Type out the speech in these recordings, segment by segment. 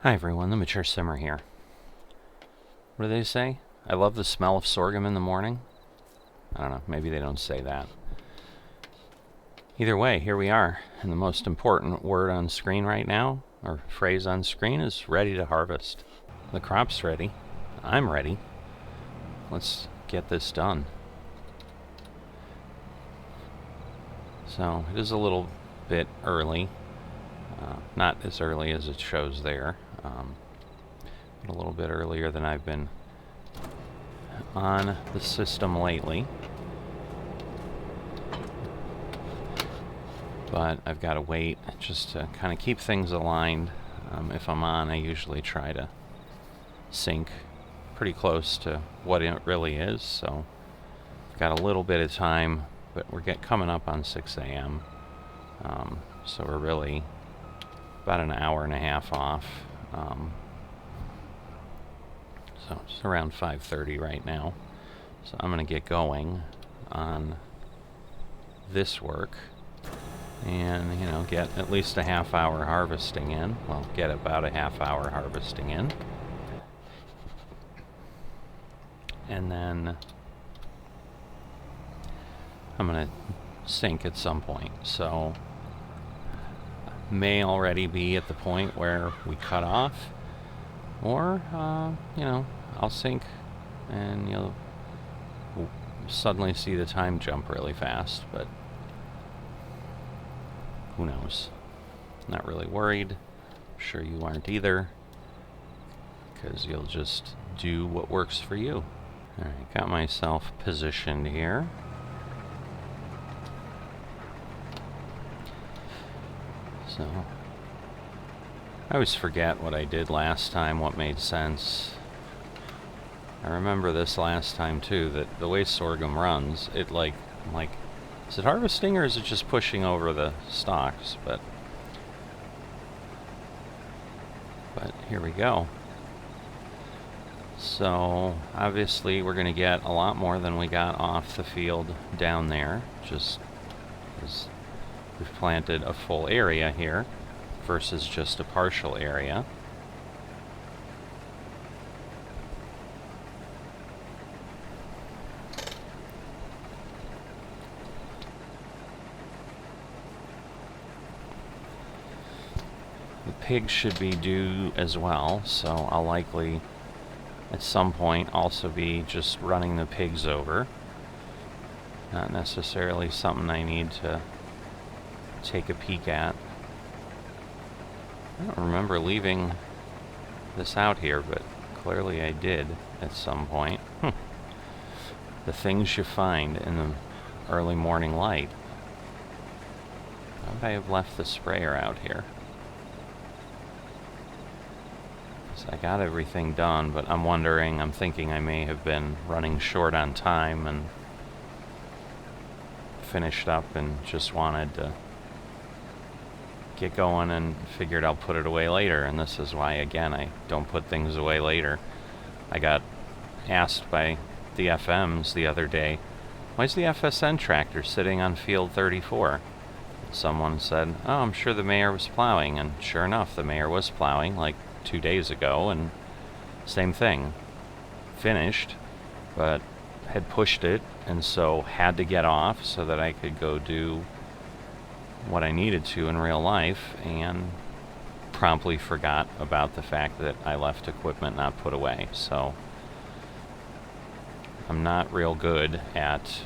Hi everyone, the Mature Simmer here. What do they say? I love the smell of sorghum in the morning? I don't know, maybe they don't say that. Either way, here we are, and the most important word on screen right now, or phrase on screen, is ready to harvest. The crop's ready. I'm ready. Let's get this done. So, it is a little bit early. Not as early as it shows there. But a little bit earlier than I've been on the system lately. But I've got to wait just to kind of keep things aligned. If I'm on, I usually try to sync pretty close to what it really is. So I've got a little bit of time, but we're coming up on 6 a.m. So we're really about an hour and a half off. So it's around 5:30 right now. So I'm going to get going on this work and, get at least a half hour harvesting in. Well, get about a half hour harvesting in. And then I'm going to sync at some point. So may already be at the point where we cut off, or, I'll sync and you'll suddenly see the time jump really fast, but who knows? Not really worried. I'm sure you aren't either, because you'll just do what works for you. Alright, got myself positioned here. So, I always forget what I did last time, what made sense. I remember this last time too, that the way sorghum runs, I'm like, is it harvesting or is it just pushing over the stalks? But here we go. So obviously we're going to get a lot more than we got off the field down there, just as we've planted a full area here versus just a partial area. The pigs should be due as well, so I'll likely at some point also be just running the pigs over. Not necessarily something I need to take a peek at. I don't remember leaving this out here, but clearly I did at some point. The things you find in the early morning light. How would I have left the sprayer out here? I got everything done, but I'm thinking I may have been running short on time and finished up and just wanted to get going and figured I'll put it away later. And this is why, again, I don't put things away later. I got asked by the FMs the other day, why's the FSN tractor sitting on field 34? Someone said, oh, I'm sure the mayor was plowing. And sure enough, the mayor was plowing, like 2 days ago, and same thing, finished, but had pushed it, and so had to get off so that I could go do what I needed to in real life, and promptly forgot about the fact that I left equipment not put away. So I'm not real good at,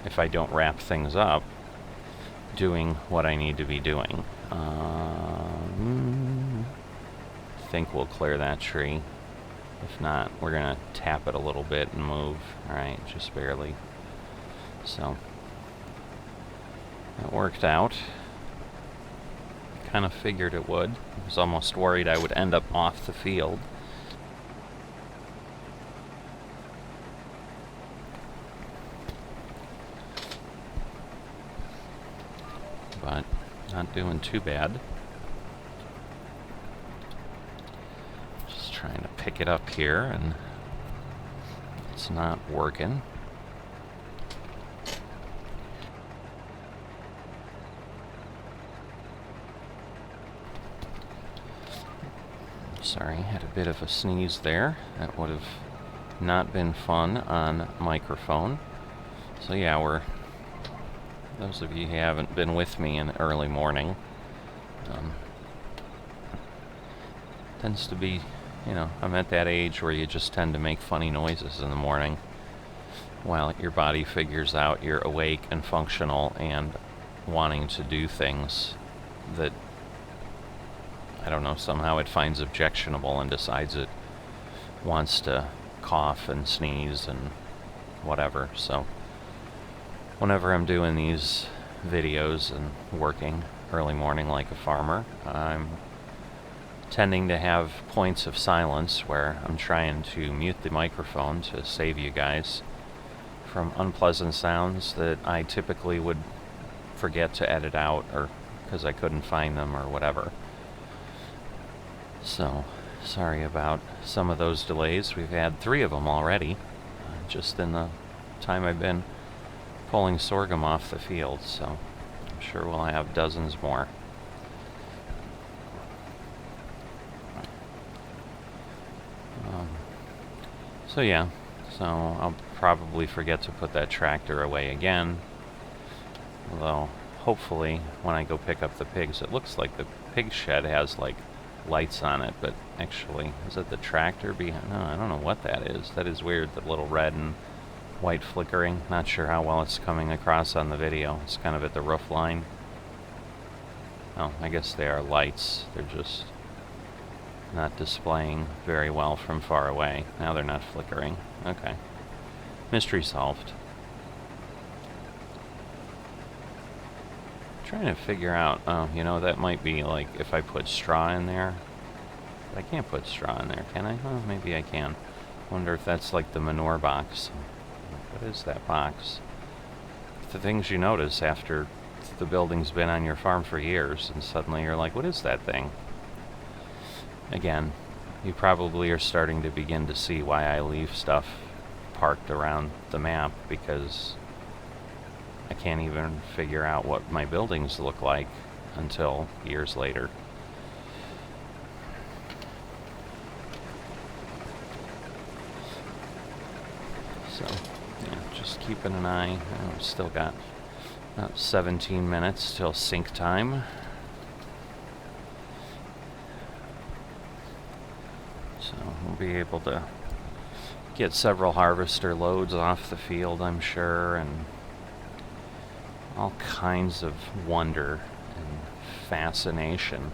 if I don't wrap things up, doing what I need to be doing. I think we'll clear that tree. If not, we're gonna tap it a little bit and move. Alright, just barely. So that worked out. Kind of figured it would. I was almost worried I would end up off the field. But not doing too bad. Trying to pick it up here, and it's not working. Sorry, had a bit of a sneeze there. That would have not been fun on microphone. So yeah, those of you who haven't been with me in early morning, tends to be, I'm at that age where you just tend to make funny noises in the morning while your body figures out you're awake and functional and wanting to do things that, I don't know, somehow it finds objectionable and decides it wants to cough and sneeze and whatever. So whenever I'm doing these videos and working early morning like a farmer, I'm tending to have points of silence where I'm trying to mute the microphone to save you guys from unpleasant sounds that I typically would forget to edit out, or because I couldn't find them or whatever. So sorry about some of those delays. We've had 3 of them already, just in the time I've been pulling sorghum off the field, so I'm sure we'll have dozens more. So yeah, I'll probably forget to put that tractor away again, although hopefully when I go pick up the pigs, it looks like the pig shed has like lights on it, but actually, is it the tractor behind? No, I don't know what that is. That is weird, the little red and white flickering. Not sure how well it's coming across on the video. It's kind of at the roof line. Oh, I guess they are lights. They're just not displaying very well from far away. Now they're not flickering. Okay. Mystery solved. Trying to figure out, that might be like if I put straw in there. But I can't put straw in there, can I? Oh, maybe I can. Wonder if that's like the manure box. What is that box? The things you notice after the building's been on your farm for years, and suddenly you're like, what is that thing? Again, you probably are starting to begin to see why I leave stuff parked around the map, because I can't even figure out what my buildings look like until years later. So, yeah, just keeping an eye. I've still got about 17 minutes till sync time. So we'll be able to get several harvester loads off the field, I'm sure, and all kinds of wonder and fascination.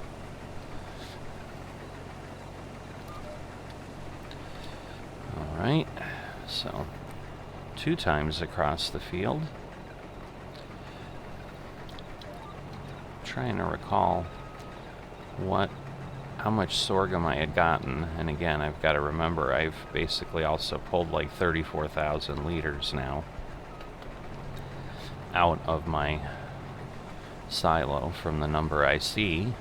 Alright, so 2 times across the field. Trying to recall how much sorghum I had gotten, and again, I've got to remember I've basically also pulled like 34,000 liters now out of my silo from the number I see.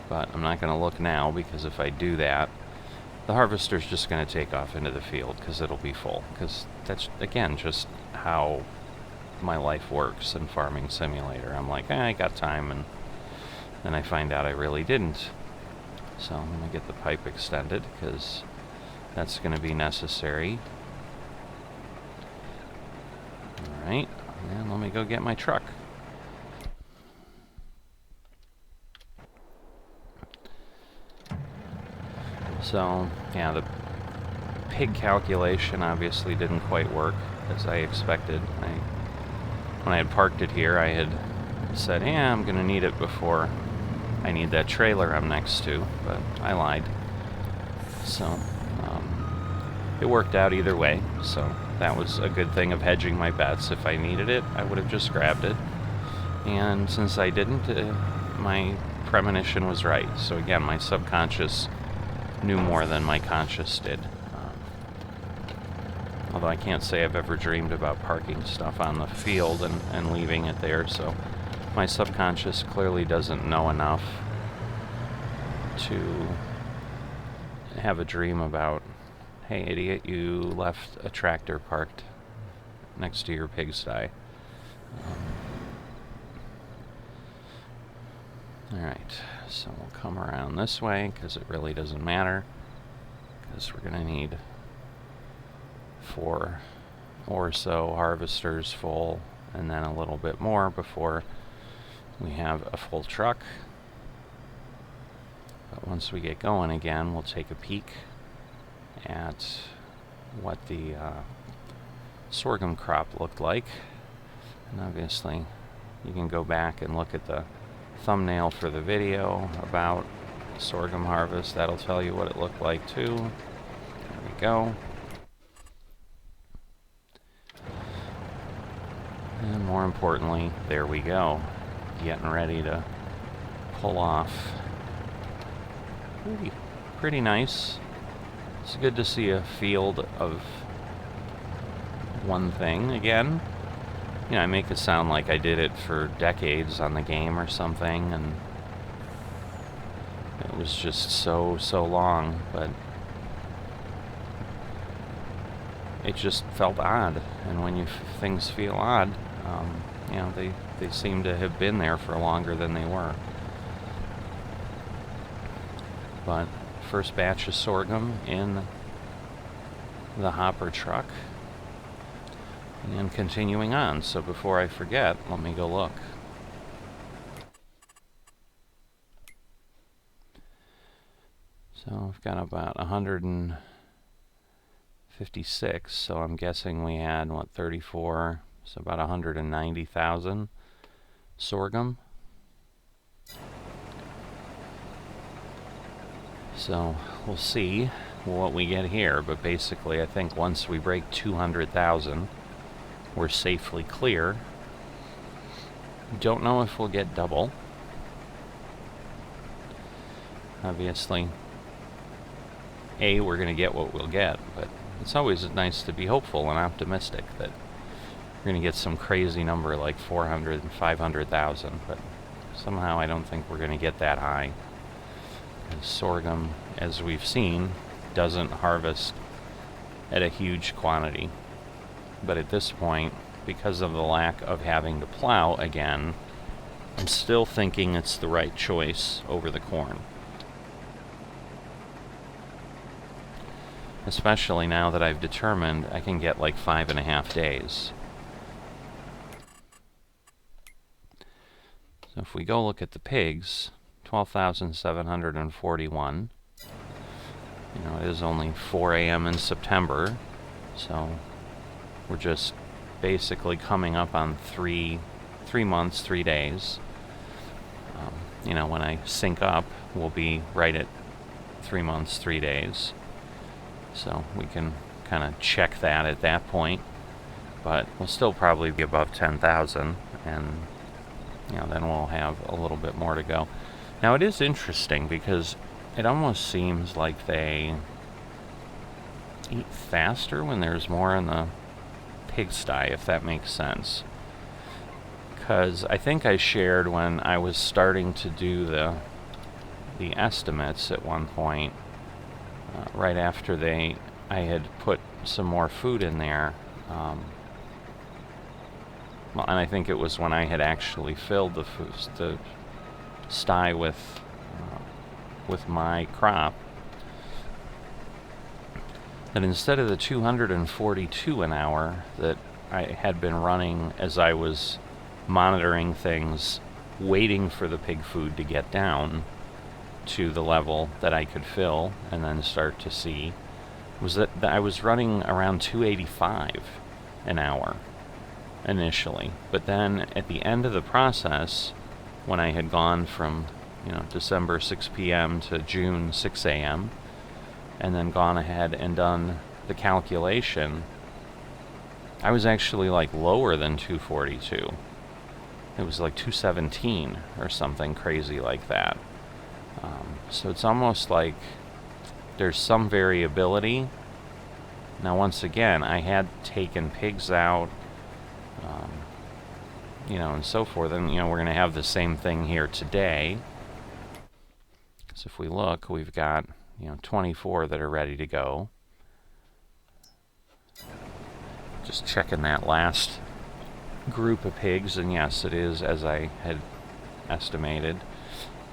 But I'm not going to look now, because if I do that, the harvester's just going to take off into the field because it'll be full. Because that's, again, just how my life works in Farming Simulator. I'm like, I got time, and then I find out I really didn't. So I'm going to get the pipe extended, because that's going to be necessary. Alright, and let me go get my truck. So, yeah, the pig calculation obviously didn't quite work as I expected. When I had parked it here, I had said, yeah, I'm going to need it before I need that trailer I'm next to, but I lied. So, it worked out either way, so that was a good thing of hedging my bets. If I needed it, I would have just grabbed it. And since I didn't, my premonition was right. So again, my subconscious knew more than my conscious did. Although I can't say I've ever dreamed about parking stuff on the field and leaving it there, so my subconscious clearly doesn't know enough to have a dream about, hey idiot, you left a tractor parked next to your pigsty. Alright, So we'll come around this way because it really doesn't matter, because we're going to need 4 or so harvesters full, and then a little bit more before we have a full truck. But once we get going again, we'll take a peek at what the sorghum crop looked like. And obviously you can go back and look at the thumbnail for the video about sorghum harvest. That'll tell you what it looked like too. There we go. And more importantly, there we go. Getting ready to pull off. Pretty nice. It's good to see a field of one thing again. You know, I make it sound like I did it for decades on the game or something, and it was just so long, but it just felt odd. And when things feel odd, you know, they seem to have been there for longer than they were. But first batch of sorghum in the hopper truck, and continuing on. So before I forget, let me go look. So I've got about 156, so I'm guessing we had, what, 34, so about 190,000 sorghum. So we'll see what we get here, but basically I think once we break 200,000, we're safely clear. Don't know if we'll get double. Obviously, we're going to get what we'll get, but it's always nice to be hopeful and optimistic that we're going to get some crazy number like 400 and 500,000, but somehow I don't think we're going to get that high. Sorghum, as we've seen, doesn't harvest at a huge quantity. But at this point, because of the lack of having to plow again, I'm still thinking it's the right choice over the corn. Especially now that I've determined I can get like 5.5 days. So if we go look at the pigs, 12,741. You know, it is only 4 a.m. in September, so we're just basically coming up on 3 months, 3 days. You know, when I sync up, we'll be right at 3 months, 3 days. So we can kind of check that at that point, but we'll still probably be above 10,000, and you know, then we'll have a little bit more to go. Now it is interesting because it almost seems like they eat faster when there's more in the pigsty, if that makes sense. Because I think I shared when I was starting to do the estimates at one point, right after I had put some more food in there. Well, and I think it was when I had actually filled the sty with my crop, that instead of the 242 an hour that I had been running as I was monitoring things, waiting for the pig food to get down to the level that I could fill and then start to see, was that I was running around 285 an hour initially. But then at the end of the process, when I had gone from, you know, December 6 p.m. to June 6 a.m., and then gone ahead and done the calculation, I was actually like lower than 242. It was like 217 or something crazy like that. So it's almost like there's some variability. Now, once again, I had taken pigs out, you know, and so forth, and, you know, we're going to have the same thing here today. So if we look, we've got, you know, 24 that are ready to go. Just checking that last group of pigs, and yes, it is as I had estimated.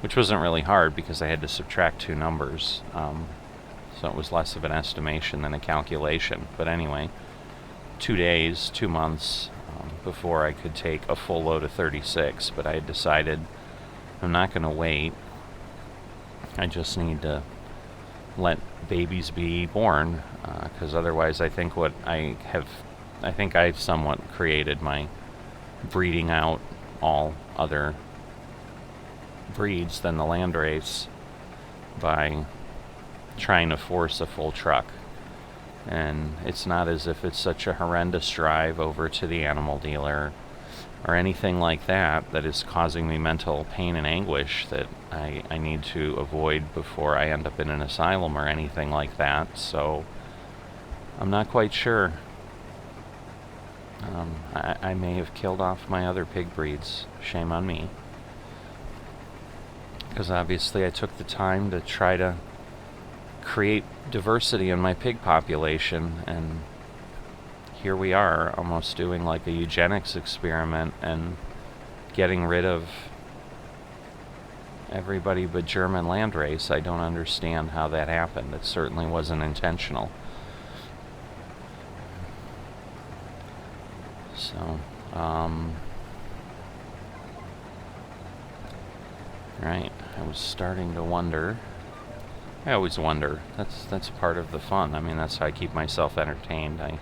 which wasn't really hard because I had to subtract two numbers. So it was less of an estimation than a calculation. But anyway, 2 days, 2 months before I could take a full load of 36. But I had decided I'm not going to wait. I just need to let babies be born, because otherwise I think I've somewhat created my breeding out all other breeds than the landrace by trying to force a full truck. And it's not as if it's such a horrendous drive over to the animal dealer or anything like that that is causing me mental pain and anguish that I need to avoid before I end up in an asylum or anything like that. So I'm not quite sure. I may have killed off my other pig breeds. Shame on me. Because obviously I took the time to try to create diversity in my pig population, and here we are almost doing like a eugenics experiment and getting rid of everybody but German landrace. I don't understand how that happened. It certainly wasn't intentional. So, right, I was starting to wonder. I always wonder. That's part of the fun. I mean, that's how I keep myself entertained. I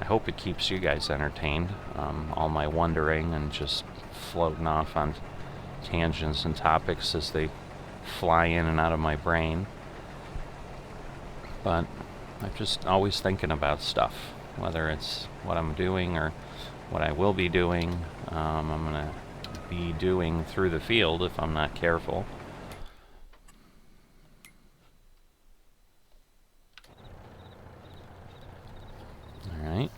hope it keeps you guys entertained. All my wondering and just floating off on tangents and topics as they fly in and out of my brain. But I'm just always thinking about stuff, whether it's what I'm doing or what I will be doing. I'm going to be doing through the field if I'm not careful. Alright.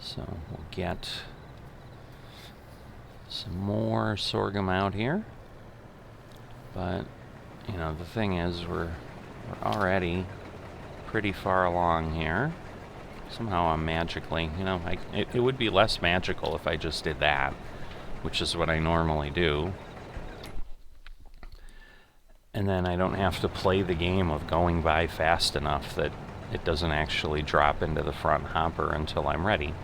So we'll get some more sorghum out here. But, you know, the thing is, we're already pretty far along here. Somehow I'm magically, you know, it would be less magical if I just did that, which is what I normally do. And then I don't have to play the game of going by fast enough that it doesn't actually drop into the front hopper until I'm ready.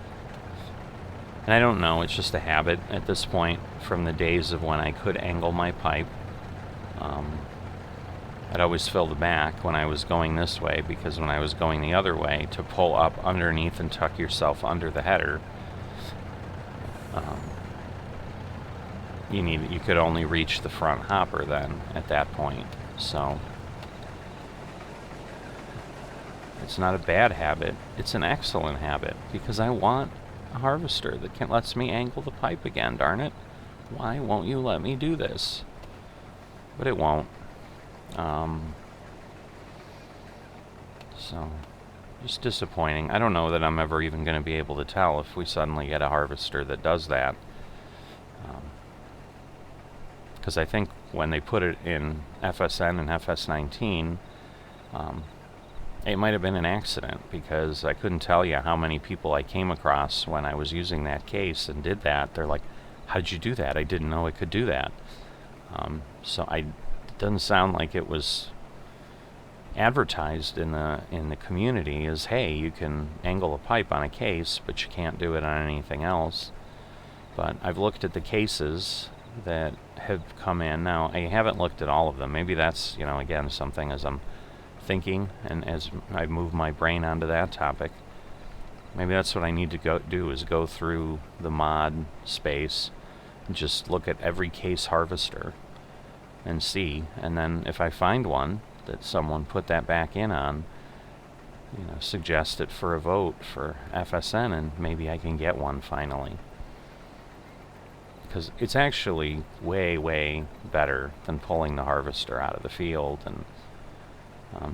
And I don't know, it's just a habit at this point from the days of when I could angle my pipe. I'd always fill the back when I was going this way, because when I was going the other way, to pull up underneath and tuck yourself under the header, you could only reach the front hopper then at that point. So it's not a bad habit, it's an excellent habit, because I want a harvester that lets me angle the pipe again, darn it. Why won't you let me do this? But it won't. So, just disappointing. I don't know that I'm ever even going to be able to tell if we suddenly get a harvester that does that. Because I think when they put it in FSN and FS19, it might have been an accident, because I couldn't tell you how many people I came across when I was using that case and did that. They're like, "How did you do that? I didn't know it could do that." So it doesn't sound like it was advertised in the community as, hey, you can angle a pipe on a case, but you can't do it on anything else. But I've looked at the cases that have come in. Now, I haven't looked at all of them. Maybe that's, you know, again, something as I'm thinking and as I move my brain onto that topic. Maybe that's what I need to do is go through the mod space and just look at every case harvester and see. And then if I find one that someone put that back in on, you know, suggest it for a vote for FSN, and maybe I can get one finally. Because it's actually way, way better than pulling the harvester out of the field, and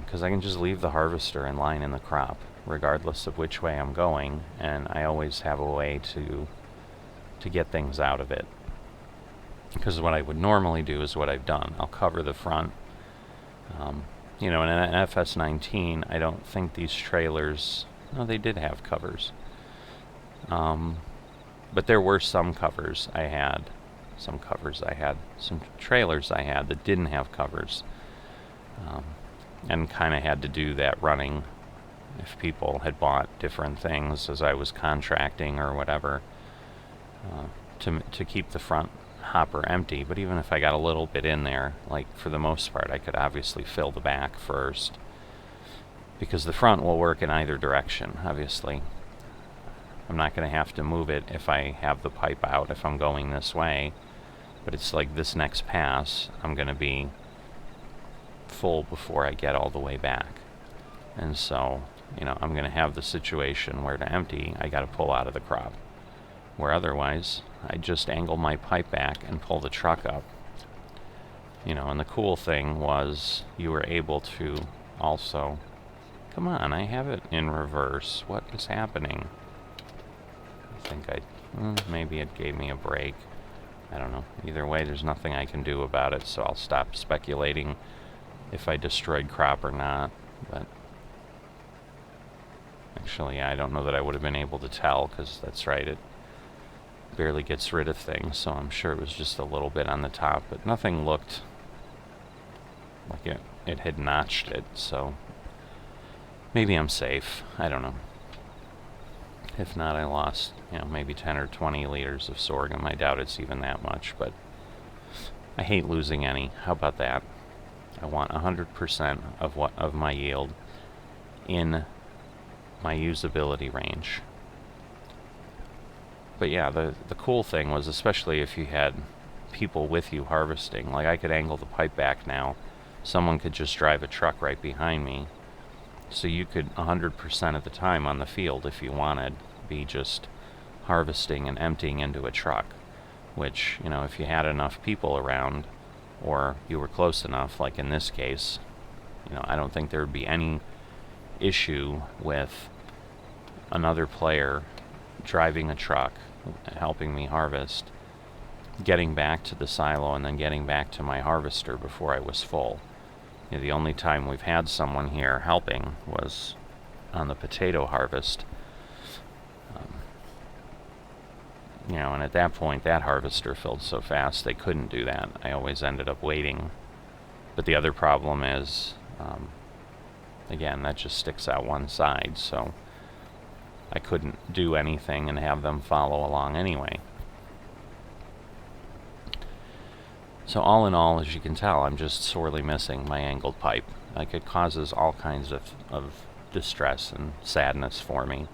because I can just leave the harvester in line in the crop, regardless of which way I'm going, and I always have a way to get things out of it. Because what I would normally do is what I've done. I'll cover the front. You know, in an FS19, I don't think these trailers... No, they did have covers. But there were some covers I had. some covers I had, some trailers I had that didn't have covers, and kind of had to do that running if people had bought different things as I was contracting or whatever, to keep the front hopper empty. But even if I got a little bit in there, like for the most part, I could obviously fill the back first, because the front will work in either direction. Obviously, I'm not going to have to move it if I have the pipe out if I'm going this way, but it's like this next pass I'm going to be full before I get all the way back. And so, you know, I'm going to have the situation where to empty, I got to pull out of the crop, where otherwise I just angle my pipe back and pull the truck up. You know, and the cool thing was you were able to also, come on, I have it in reverse. What is happening? I think maybe it gave me a break. I don't know. Either way, there's nothing I can do about it, so I'll stop speculating if I destroyed crop or not. But actually, I don't know that I would have been able to tell, because that's right, it barely gets rid of things, so I'm sure it was just a little bit on the top, but nothing looked like it had notched it, so maybe I'm safe. I don't know. If not, I lost, you know, maybe 10 or 20 liters of sorghum. I doubt it's even that much, but I hate losing any. How about that? I want 100% of my yield in my usability range. But yeah, the cool thing was, especially if you had people with you harvesting, like I could angle the pipe back now. Someone could just drive a truck right behind me. So you could 100% of the time on the field, if you wanted, be just harvesting and emptying into a truck. Which, you know, if you had enough people around, or you were close enough, like in this case, you know, I don't think there would be any issue with another player driving a truck, helping me harvest, getting back to the silo, and then getting back to my harvester before I was full. You know, the only time we've had someone here helping was on the potato harvest. You know, and at that point, that harvester filled so fast they couldn't do that. I always ended up waiting. But the other problem is, again, that just sticks out one side, so I couldn't do anything and have them follow along anyway. So all in all, as you can tell, I'm just sorely missing my angled pipe. Like, it causes all kinds of distress and sadness for me.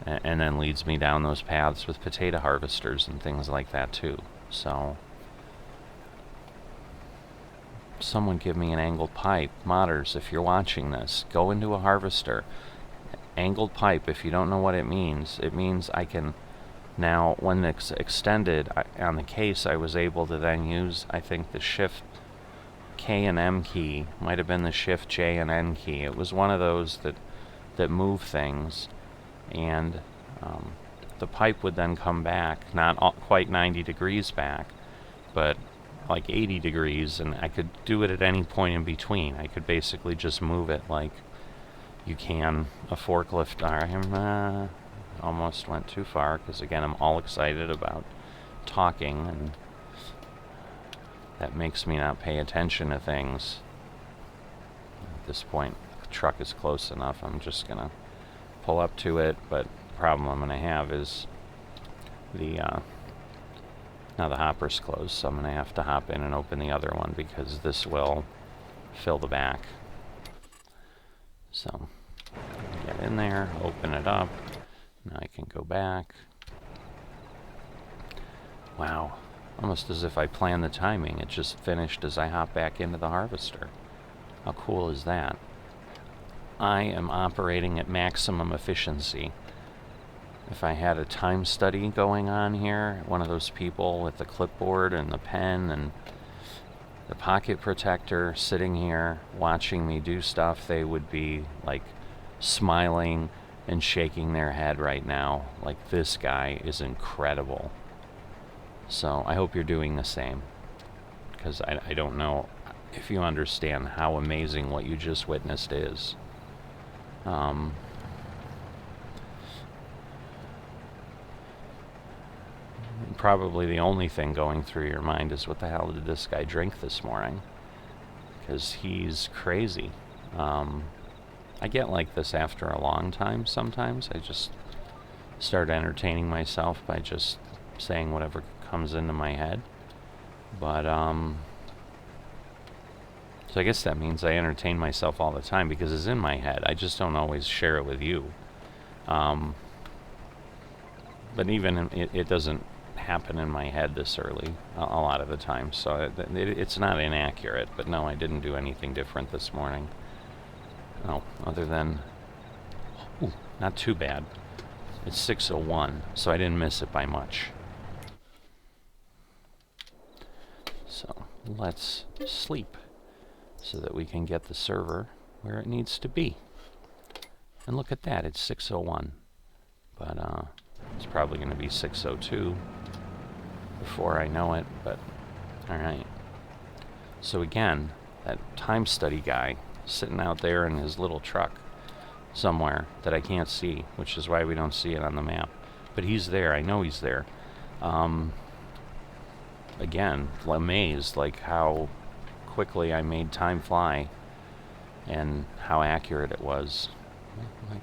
And then leads me down those paths with potato harvesters and things like that too. So, someone give me an angled pipe. Modders, if you're watching this, go into a harvester. Angled pipe, if you don't know what it means I can now, when it's extended on the case, I was able to then use, I think, the Shift K and M key. Might have been the Shift J and N key. It was one of those that move things. And the pipe would then come back, not quite 90 degrees back, but like 80 degrees, and I could do it at any point in between. I could basically just move it like you can a forklift arm. Almost went too far, because again, I'm all excited about talking, and that makes me not pay attention to things. At this point, the truck is close enough. I'm just going to pull up to it, but the problem I'm going to have is now the hopper's closed, so I'm going to have to hop in and open the other one, because this will fill the back. So, get in there, open it up. Now I can go back. Wow, almost as if I planned the timing. It just finished as I hop back into the harvester. How cool is that? I am operating at maximum efficiency. If I had a time study going on here, one of those people with the clipboard and the pen and the pocket protector sitting here watching me do stuff, they would be like smiling and shaking their head right now, like, this guy is incredible. So I hope you're doing the same, because I don't know if you understand how amazing what you just witnessed is. probably the only thing going through your mind is, what the hell did this guy drink this morning? Because he's crazy. I get like this after a long time sometimes. I just start entertaining myself by just saying whatever comes into my head. But, so I guess that means I entertain myself all the time because it's in my head. I just don't always share it with you. But even it doesn't happen in my head this early a lot of the time. So it's not inaccurate. But no, I didn't do anything different this morning. No, other than, not too bad. It's 6:01, so I didn't miss it by much. So let's sleep so that we can get the server where it needs to be. And look at that, it's 6:01. But it's probably going to be 6:02 before I know it, but alright. So again, that time study guy sitting out there in his little truck somewhere that I can't see, which is why we don't see it on the map. But he's there, I know he's there. Again, amazed like how quickly I made time fly and how accurate it was. Like,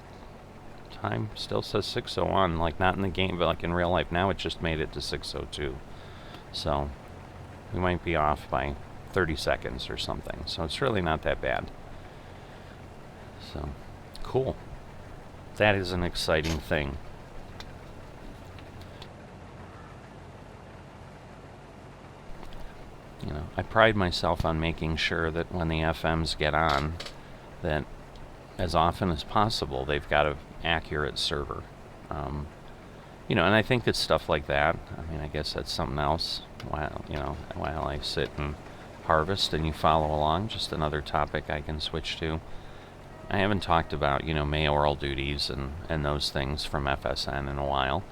time still says 6:01, like not in the game, but like in real life. Now it just made it to 6:02. So we might be off by 30 seconds or something. So it's really not that bad. So, cool. That is an exciting thing. You know, I pride myself on making sure that when the FMs get on, that as often as possible, they've got an accurate server. You know, and I think it's stuff like that. I mean, I guess that's something else. While I sit and harvest and you follow along, just another topic I can switch to. I haven't talked about, mayoral duties and those things from FSN in a while.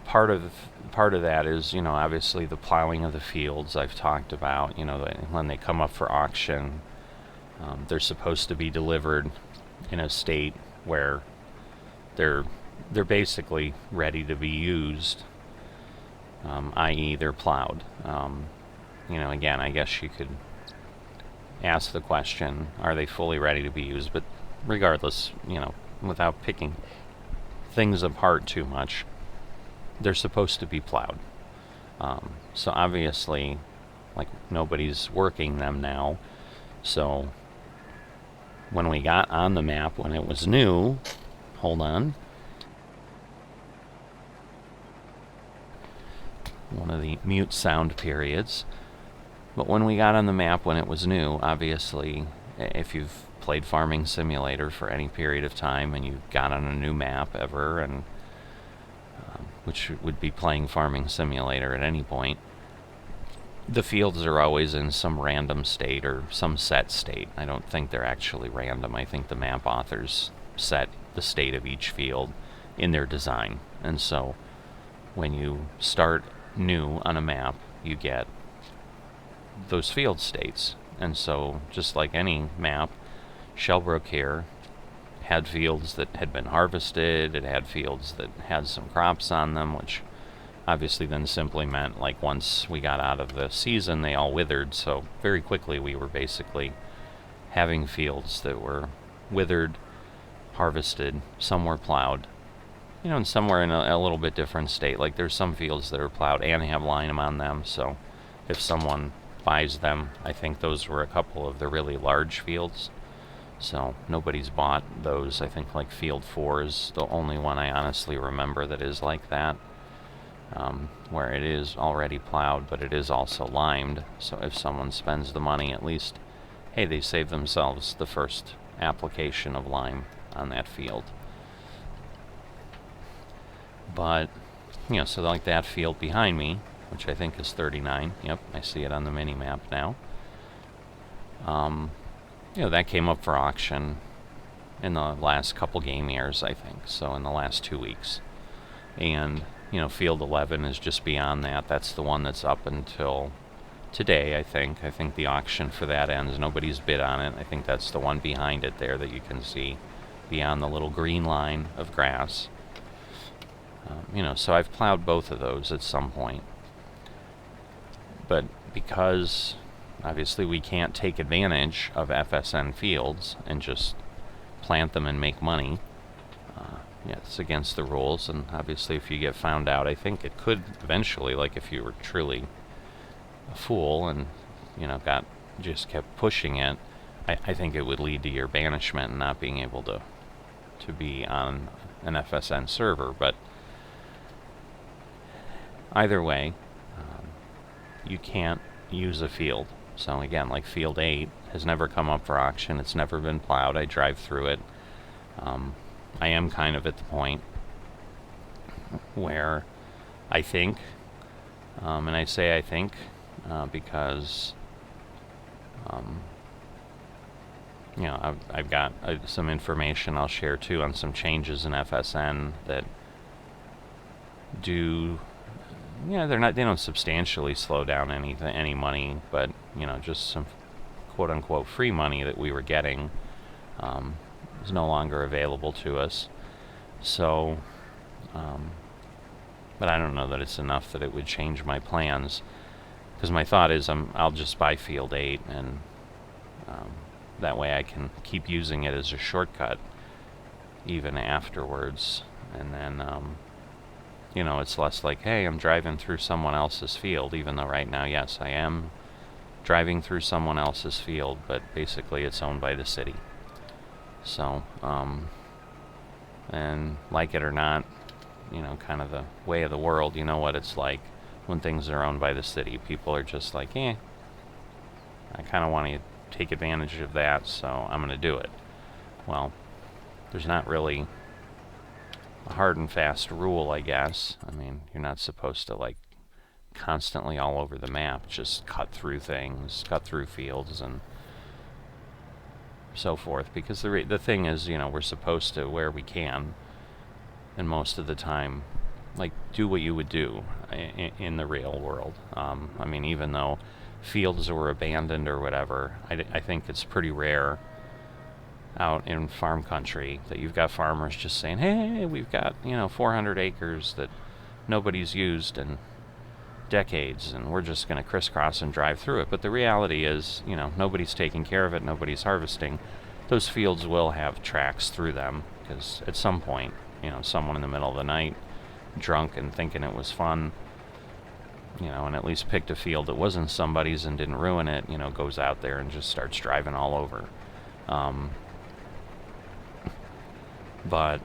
Part of that is, obviously the plowing of the fields I've talked about. When they come up for auction, they're supposed to be delivered in a state where they're basically ready to be used, i.e. they're plowed. Again, I guess you could ask the question, are they fully ready to be used? But regardless, without picking things apart too much, they're supposed to be plowed. So obviously, like, nobody's working them now. So when we got on the map, when it was new, hold on, one of the mute sound periods. But when we got on the map when it was new, obviously, if you've played Farming Simulator for any period of time and you got on a new map ever, and which would be playing Farming Simulator at any point, the fields are always in some random state or some set state. I don't think they're actually random. I think the map authors set the state of each field in their design. And so when you start new on a map, you get those field states. And so just like any map, Shellbrook here had fields that had been harvested. It had fields that had some crops on them, which obviously then simply meant, like, once we got out of the season, they all withered. So very quickly we were basically having fields that were withered, harvested, some were plowed, and some were in a little bit different state. Like, there's some fields that are plowed and have lime on them, so if someone buys them, I think those were a couple of the really large fields. So nobody's bought those. I think like Field 4 is the only one I honestly remember that is like that, where it is already plowed, but it is also limed. So if someone spends the money, at least, hey, they save themselves the first application of lime on that field. But, so like that field behind me, which I think is 39. Yep, I see it on the mini-map now. That came up for auction in the last couple game years, I think. So in the last 2 weeks. And, field 11 is just beyond that. That's the one that's up until today, I think. I think the auction for that ends. Nobody's bid on it. I think that's the one behind it there that you can see beyond the little green line of grass. So I've plowed both of those at some point. But because obviously we can't take advantage of FSN fields and just plant them and make money, it's against the rules. And obviously if you get found out, I think it could eventually, like if you were truly a fool and just kept pushing it, I think it would lead to your banishment and not being able to be on an FSN server. But either way, you can't use a field. So again, like field 8 has never come up for auction. It's never been plowed. I drive through it. I am kind of at the point where I think, and I say I think because I've got some information I'll share too on some changes in FSN that do, they don't substantially slow down any money, but just some quote unquote free money that we were getting is no longer available to us. So but I don't know that it's enough that it would change my plans, because my thought is I'll just buy field 8, and that way I can keep using it as a shortcut even afterwards. And then it's less like, hey, I'm driving through someone else's field, even though right now, yes, I am driving through someone else's field, but basically it's owned by the city. So and like it or not, kind of the way of the world, what it's like when things are owned by the city. People are just like, I kind of want to take advantage of that, so I'm going to do it. Well, there's not really a hard and fast rule, I guess. I mean, you're not supposed to like constantly all over the map just cut through things, cut through fields and so forth, because the thing is, we're supposed to, where we can, and most of the time, like, do what you would do in the real world. I mean, even though fields were abandoned or whatever, I think it's pretty rare out in farm country that you've got farmers just saying, hey, we've got 400 acres that nobody's used in decades, and we're just going to crisscross and drive through it. But the reality is, nobody's taking care of it, nobody's harvesting. Those fields will have tracks through them, because at some point, someone in the middle of the night, drunk and thinking it was fun, and at least picked a field that wasn't somebody's and didn't ruin it, goes out there and just starts driving all over. But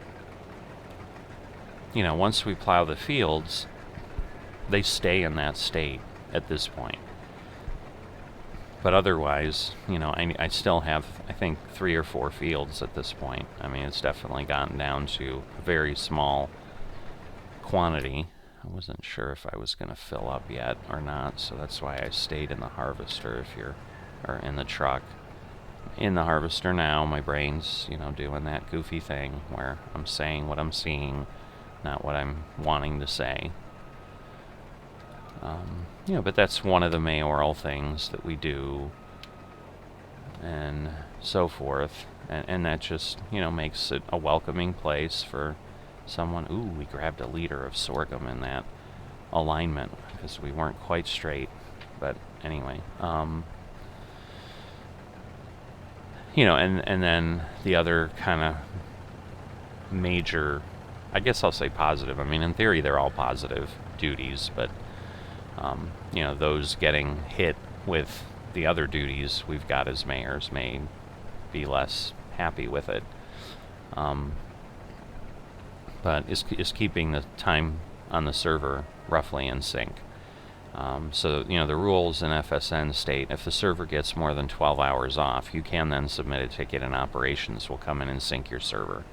once we plow the fields, they stay in that state at this point. But otherwise, I still have, I think, 3 or 4 fields at this point. I mean, it's definitely gotten down to a very small quantity. I wasn't sure if I was going to fill up yet or not, so that's why I stayed in the harvester or in the truck. In the harvester now, my brain's, doing that goofy thing where I'm saying what I'm seeing, not what I'm wanting to say. But that's one of the mayoral things that we do, and so forth, and that just, makes it a welcoming place for someone. Ooh, we grabbed a liter of sorghum in that alignment because we weren't quite straight, but anyway, and then the other kind of major, I guess I'll say positive, I mean, in theory they're all positive duties, but those getting hit with the other duties we've got as mayors may be less happy with it. But is keeping the time on the server roughly in sync. So, the rules in FSN state if the server gets more than 12 hours off, you can then submit a ticket and operations will come in and sync your server.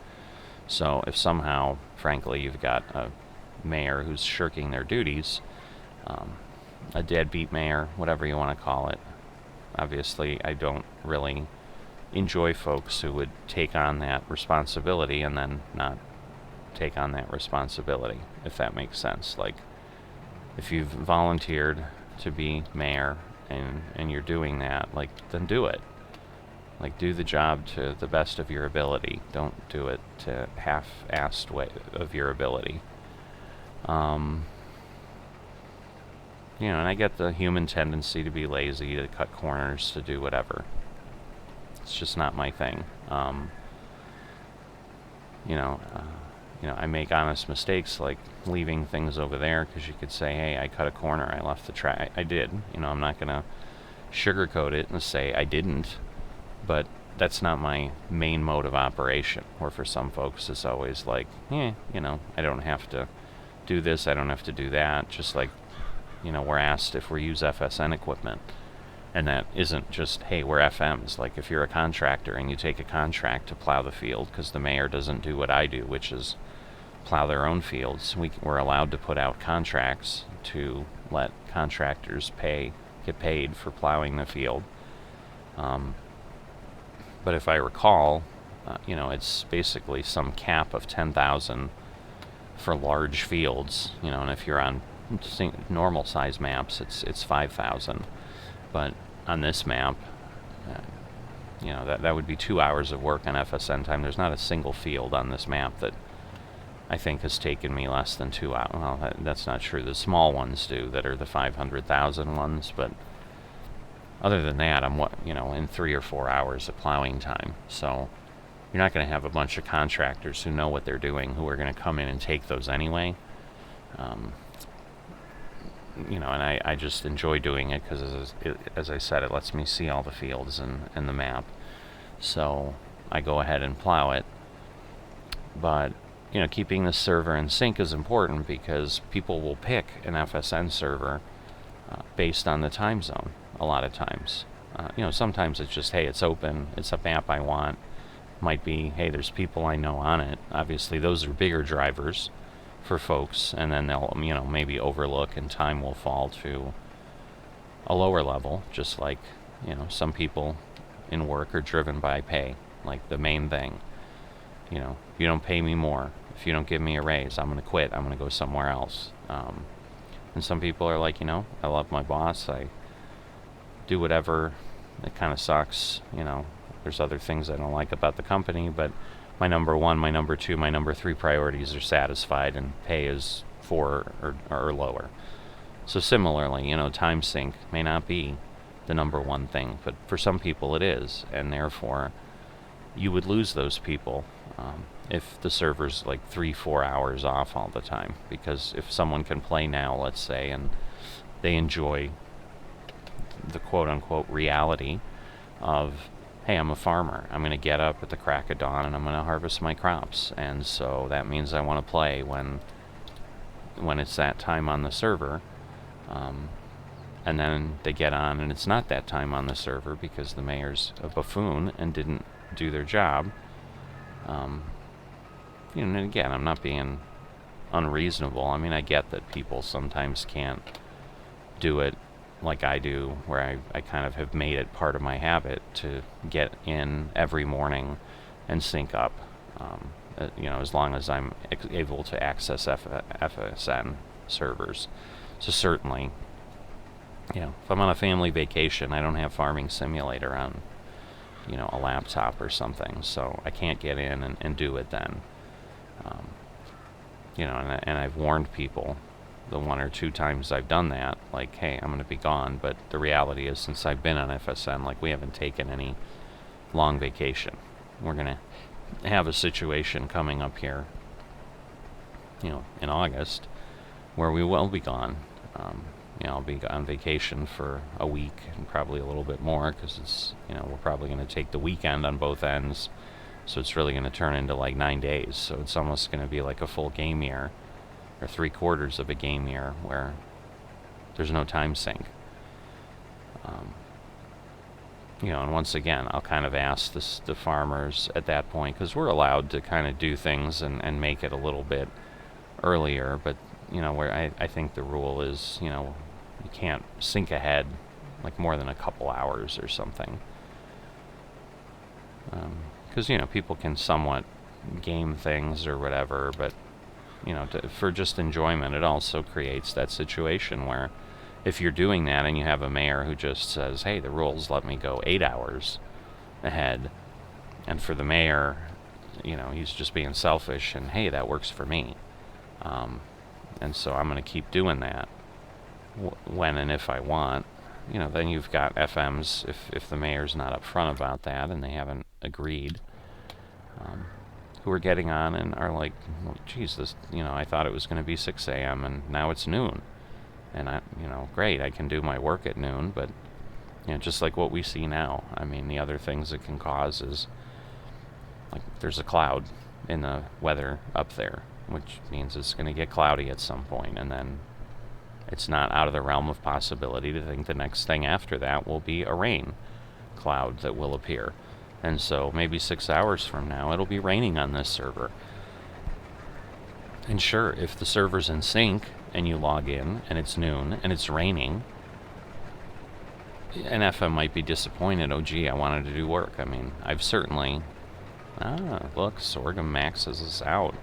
So if somehow, frankly, you've got a mayor who's shirking their duties, a deadbeat mayor, whatever you want to call it. Obviously, I don't really enjoy folks who would take on that responsibility and then not take on that responsibility, if that makes sense. Like, if you've volunteered to be mayor and you're doing that, like, then do it. Like, do the job to the best of your ability. Don't do it to half-assed way of your ability. You know, and I get the human tendency to be lazy, to cut corners, to do whatever. It's just not my thing. You know, I make honest mistakes, like leaving things over there, because you could say, hey, I cut a corner, I left the track. I did. You know, I'm not going to sugarcoat it and say I didn't, but that's not my main mode of operation. Or for some folks, it's always like, you know, I don't have to do this, I don't have to do that. Just like, you know, we're asked if we use FSN equipment. And that isn't just, hey, we're FMs. Like, if you're a contractor and you take a contract to plow the field, because the mayor doesn't do what I do, which is plow their own fields, we're allowed to put out contracts to let contractors get paid for plowing the field. But if I recall, you know, it's basically some cap of 10,000 for large fields, you know, and if you're on normal size maps, it's 5,000. But on this map, you know, that would be 2 hours of work on FSN time. There's not a single field on this map that I think has taken me less than 2 hours. Well, that's not true. The small ones do, that are the 500,000 ones, but other than that, I'm, you know, in 3 or 4 hours of plowing time. So you're not going to have a bunch of contractors who know what they're doing, who are going to come in and take those anyway. You know, and I just enjoy doing it because, as I said, it lets me see all the fields and the map. So I go ahead and plow it. But, you know, keeping the server in sync is important, because people will pick an FSN server based on the time zone a lot of times. You know, sometimes it's just, hey, it's open, it's a map I want. Might be, hey, there's people I know on it. Obviously, those are bigger drivers for folks, and then they'll, you know, maybe overlook, and time will fall to a lower level, just like, you know, some people in work are driven by pay, like the main thing. You know, if you don't pay me more, if you don't give me a raise, I'm going to quit, I'm going to go somewhere else. And some people are like, you know, I love my boss, I do whatever, it kind of sucks, you know, there's other things I don't like about the company, but my number one, my number two, my number three priorities are satisfied, and pay is 4 or lower. So similarly, you know, time sync may not be the number one thing, but for some people it is, and therefore you would lose those people if the server's like 3-4 hours off all the time. Because if someone can play now, let's say, and they enjoy the quote-unquote reality of, hey, I'm a farmer, I'm going to get up at the crack of dawn and I'm going to harvest my crops, and so that means I want to play when it's that time on the server, and then they get on and it's not that time on the server because the mayor's a buffoon and didn't do their job. You know, and again, I'm not being unreasonable. I mean, I get that people sometimes can't do it like I do, where I kind of have made it part of my habit to get in every morning and sync up, you know, as long as I'm able to access FSN servers. So certainly, you know, if I'm on a family vacation, I don't have Farming Simulator on, you know, a laptop or something, so I can't get in and do it then. You know, and I've warned people the 1 or 2 times I've done that, like, hey, I'm going to be gone. But the reality is, since I've been on FSN, like, we haven't taken any long vacation. We're going to have a situation coming up here, you know, in August, where we will be gone. You know, I'll be on vacation for a week and probably a little bit more, because it's, you know, we're probably going to take the weekend on both ends, so it's really going to turn into like 9 days. So it's almost going to be like a full game year, or 3/4 of a game year, where there's no time sync. You know, and once again, I'll kind of ask the farmers at that point, because we're allowed to kind of do things and make it a little bit earlier, but, you know, where I think the rule is, you know, you can't sync ahead like more than a couple hours or something. Because, you know, people can somewhat game things or whatever, but, you know, for just enjoyment, it also creates that situation where, if you're doing that and you have a mayor who just says, hey, the rules let me go 8 hours ahead, and for the mayor, he's just being selfish, and hey, that works for me. And so I'm going to keep doing that when and if I want. Then you've got FMs, if the mayor's not upfront about that and they haven't agreed, who are getting on and are like, well, geez, this, I thought it was going to be 6 a.m. and now it's noon. And great, I can do my work at noon, but, just like what we see now. I mean, the other things it can cause is, like, there's a cloud in the weather up there, which means it's going to get cloudy at some point, and then it's not out of the realm of possibility to think the next thing after that will be a rain cloud that will appear. And so maybe 6 hours from now, it'll be raining on this server. And sure, if the server's in sync and you log in and it's noon and it's raining, an FM might be disappointed. Oh, gee, I wanted to do work. I mean, I've certainly... look, Sorghum maxes us out.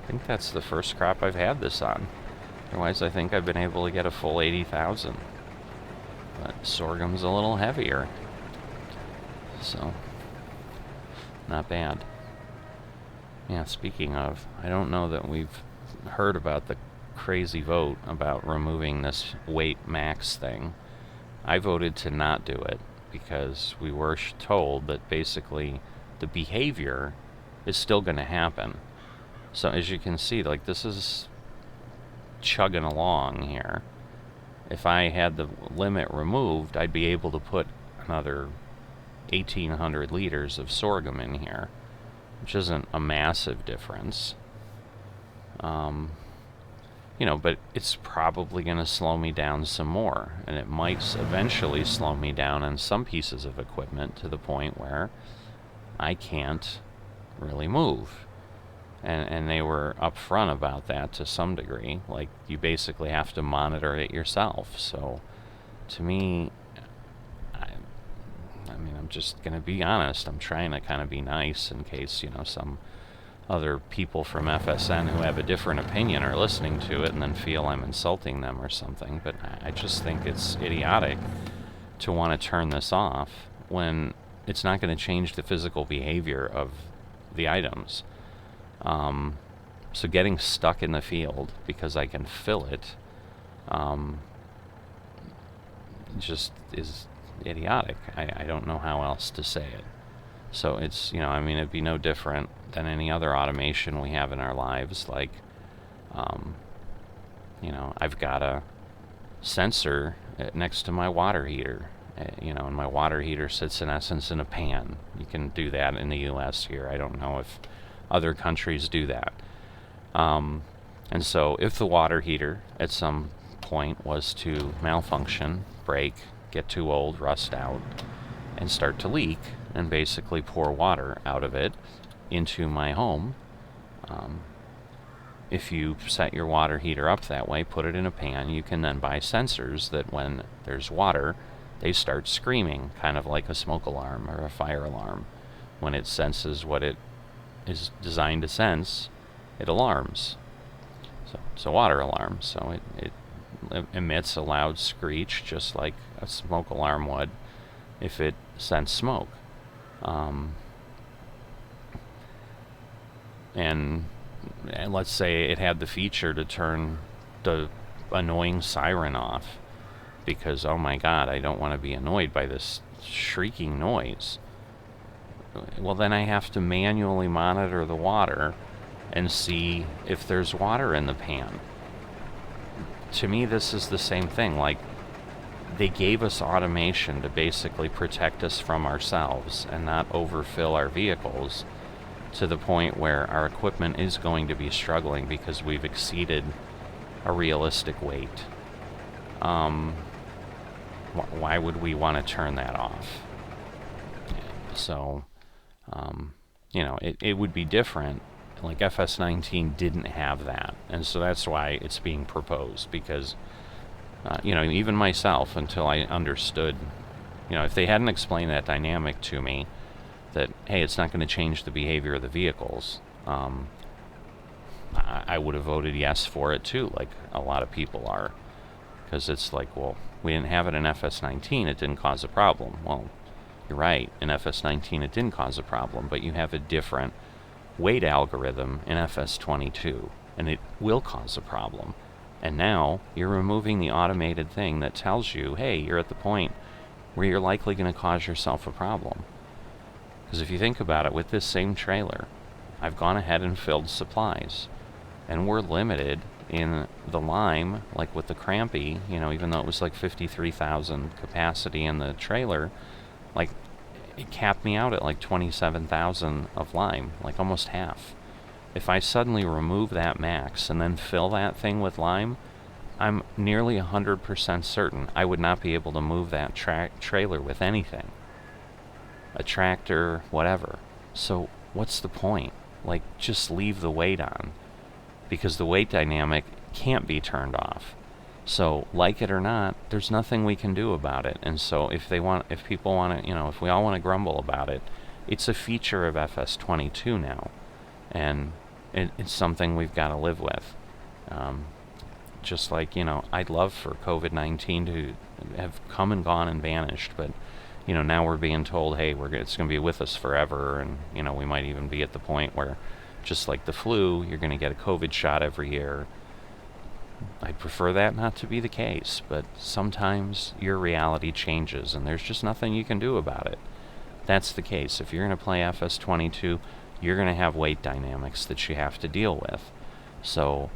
I think that's the first crop I've had this on. Otherwise, I think I've been able to get a full 80,000. But sorghum's a little heavier. So, not bad. Yeah, speaking of, I don't know that we've heard about the crazy vote about removing this weight max thing. I voted to not do it because we were told that basically the behavior is still going to happen. So as you can see, like, this is chugging along here. If I had the limit removed, I'd be able to put another 1,800 liters of sorghum in here, which isn't a massive difference. But it's probably going to slow me down some more, and it might eventually slow me down on some pieces of equipment to the point where I can't really move. And they were upfront about that to some degree. Like, you basically have to monitor it yourself. So, to me, I mean, I'm just going to be honest. I'm trying to kind of be nice in case, some other people from FSN who have a different opinion are listening to it and then feel I'm insulting them or something. But I just think it's idiotic to want to turn this off when it's not going to change the physical behavior of the items. So getting stuck in the field because I can fill it just is idiotic. I don't know how else to say it. So it's, it'd be no different than any other automation we have in our lives. Like, I've got a sensor next to my water heater, and my water heater sits in essence in a pan. You can do that in the U.S. here. I don't know if other countries do that. And so if the water heater at some point was to malfunction, break, get too old, rust out, and start to leak, and basically pour water out of it into my home, if you set your water heater up that way, put it in a pan, you can then buy sensors that when there's water, they start screaming, kind of like a smoke alarm or a fire alarm. When it senses what it is designed to sense, it alarms. So water alarm. So it emits a loud screech just like a smoke alarm would if it sensed smoke. And let's say it had the feature to turn the annoying siren off because, oh my god, I don't want to be annoyed by this shrieking noise. Well, then I have to manually monitor the water and see if there's water in the pan. To me, this is the same thing. Like, they gave us automation to basically protect us from ourselves and not overfill our vehicles to the point where our equipment is going to be struggling because we've exceeded a realistic weight. Why would we want to turn that off? So, it would be different. Like, FS19 didn't have that, and so that's why it's being proposed, because, even myself, until I understood, if they hadn't explained that dynamic to me, that, hey, it's not going to change the behavior of the vehicles, I would have voted yes for it too, like a lot of people are. Because it's like, well, we didn't have it in FS19, it didn't cause a problem. Well, you're right, in FS19 it didn't cause a problem, but you have a different weight algorithm in FS22, and it will cause a problem. And now you're removing the automated thing that tells you, hey, you're at the point where you're likely going to cause yourself a problem. Because if you think about it, with this same trailer, I've gone ahead and filled supplies, and we're limited in the lime, like with the crampy, even though it was like 53,000 capacity in the trailer, like it capped me out at like 27,000 of lime, like almost half. If I suddenly remove that max and then fill that thing with lime, I'm nearly 100% certain I would not be able to move that trailer with anything. A tractor, whatever. So what's the point? Like, just leave the weight on. Because the weight dynamic can't be turned off. So, like it or not, there's nothing we can do about it. And so if people want to, if we all want to grumble about it, it's a feature of FS22 now. And it's something we've got to live with. Just like, I'd love for COVID-19 to have come and gone and vanished, but, now we're being told, hey, it's going to be with us forever, and, we might even be at the point where, just like the flu, you're going to get a COVID shot every year. I'd prefer that not to be the case, but sometimes your reality changes, and there's just nothing you can do about it. That's the case. If you're going to play FS22, you're going to have weight dynamics that you have to deal with. So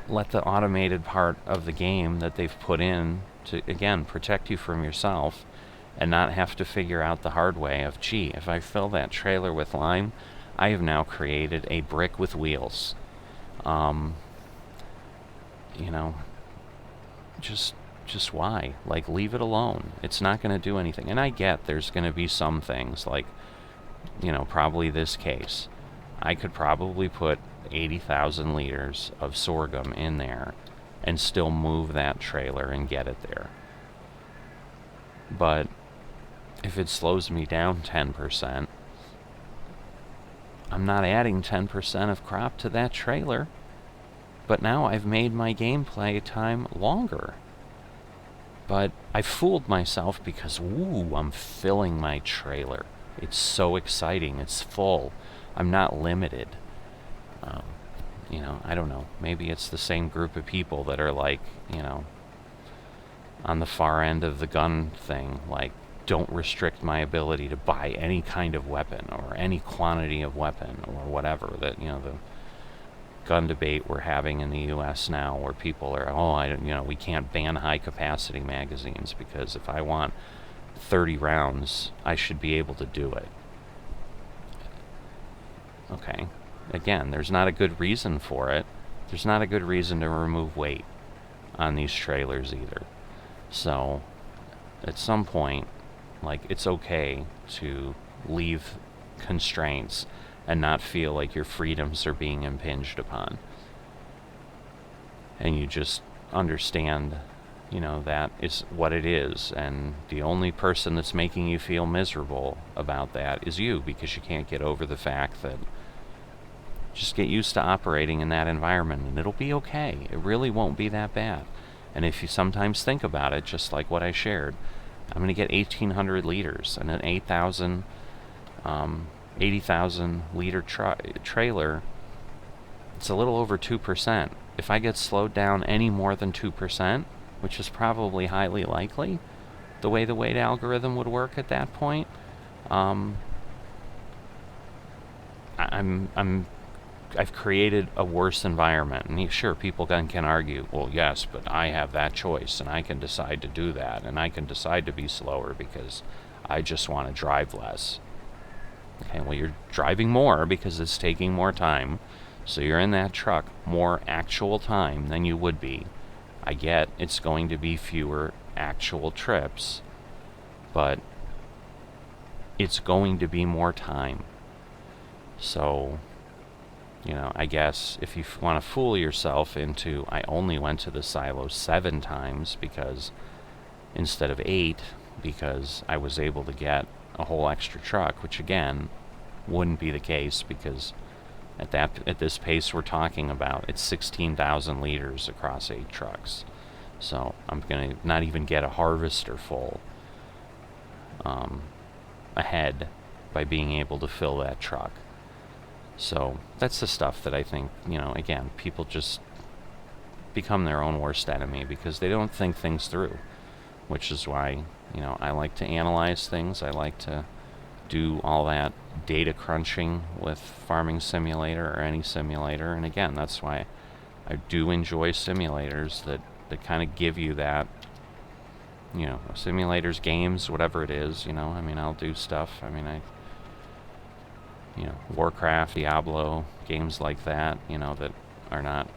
let the automated part of the game that they've put in to, again, protect you from yourself and not have to figure out the hard way of, gee, if I fill that trailer with lime, I have now created a brick with wheels. Just why? Like, leave it alone. It's not going to do anything. And I get there's going to be some things, like, probably this case. I could probably put 80,000 liters of sorghum in there and still move that trailer and get it there. But if it slows me down 10%, I'm not adding 10% of crop to that trailer. But now I've made my gameplay time longer. But I fooled myself because, I'm filling my trailer. It's so exciting. It's full. I'm not limited. I don't know. Maybe it's the same group of people that are like, on the far end of the gun thing, like, don't restrict my ability to buy any kind of weapon or any quantity of weapon or whatever. That, the gun debate we're having in the U.S. now, where people are, we can't ban high capacity magazines because if I want 30 rounds, I should be able to do it. Okay. Again, there's not a good reason for it. There's not a good reason to remove weight on these trailers either. So, at some point, like, it's okay to leave constraints and not feel like your freedoms are being impinged upon. And you just understand, that is what it is, and the only person that's making you feel miserable about that is you, because you can't get over the fact that just get used to operating in that environment, and it'll be okay. It really won't be that bad. And if you sometimes think about it, just like what I shared, I'm going to get 1,800 liters and an 80,000 liter trailer. It's a little over 2%. If I get slowed down any more than 2%, which is probably highly likely, the way the weight algorithm would work at that point, I've created a worse environment. And sure, people can argue, well, yes, but I have that choice, and I can decide to do that, and I can decide to be slower because I just want to drive less. Okay, well, you're driving more because it's taking more time, so you're in that truck more actual time than you would be. I get it's going to be fewer actual trips, but it's going to be more time. So, I guess if you want to fool yourself into, I only went to the silo 7 times because instead of 8, because I was able to get a whole extra truck, which again wouldn't be the case because At this pace we're talking about, it's 16,000 liters across 8 trucks. So I'm going to not even get a harvester full ahead by being able to fill that truck. So that's the stuff that I think, again, people just become their own worst enemy because they don't think things through, which is why, I like to analyze things. I like to do all that data crunching with Farming Simulator or any simulator. And again, that's why I do enjoy simulators that kind of give you that, simulators, games, whatever it is, I'll do stuff. Warcraft, Diablo, games like that, that are not,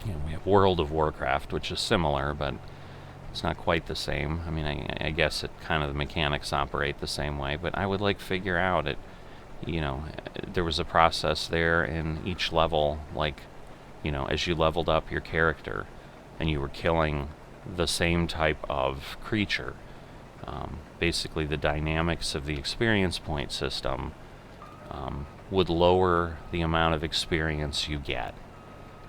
we have World of Warcraft, which is similar, but it's not quite the same. I guess it kind of, the mechanics operate the same way, but I would figure out there was a process there in each level, as you leveled up your character and you were killing the same type of creature, basically the dynamics of the experience point system would lower the amount of experience you get.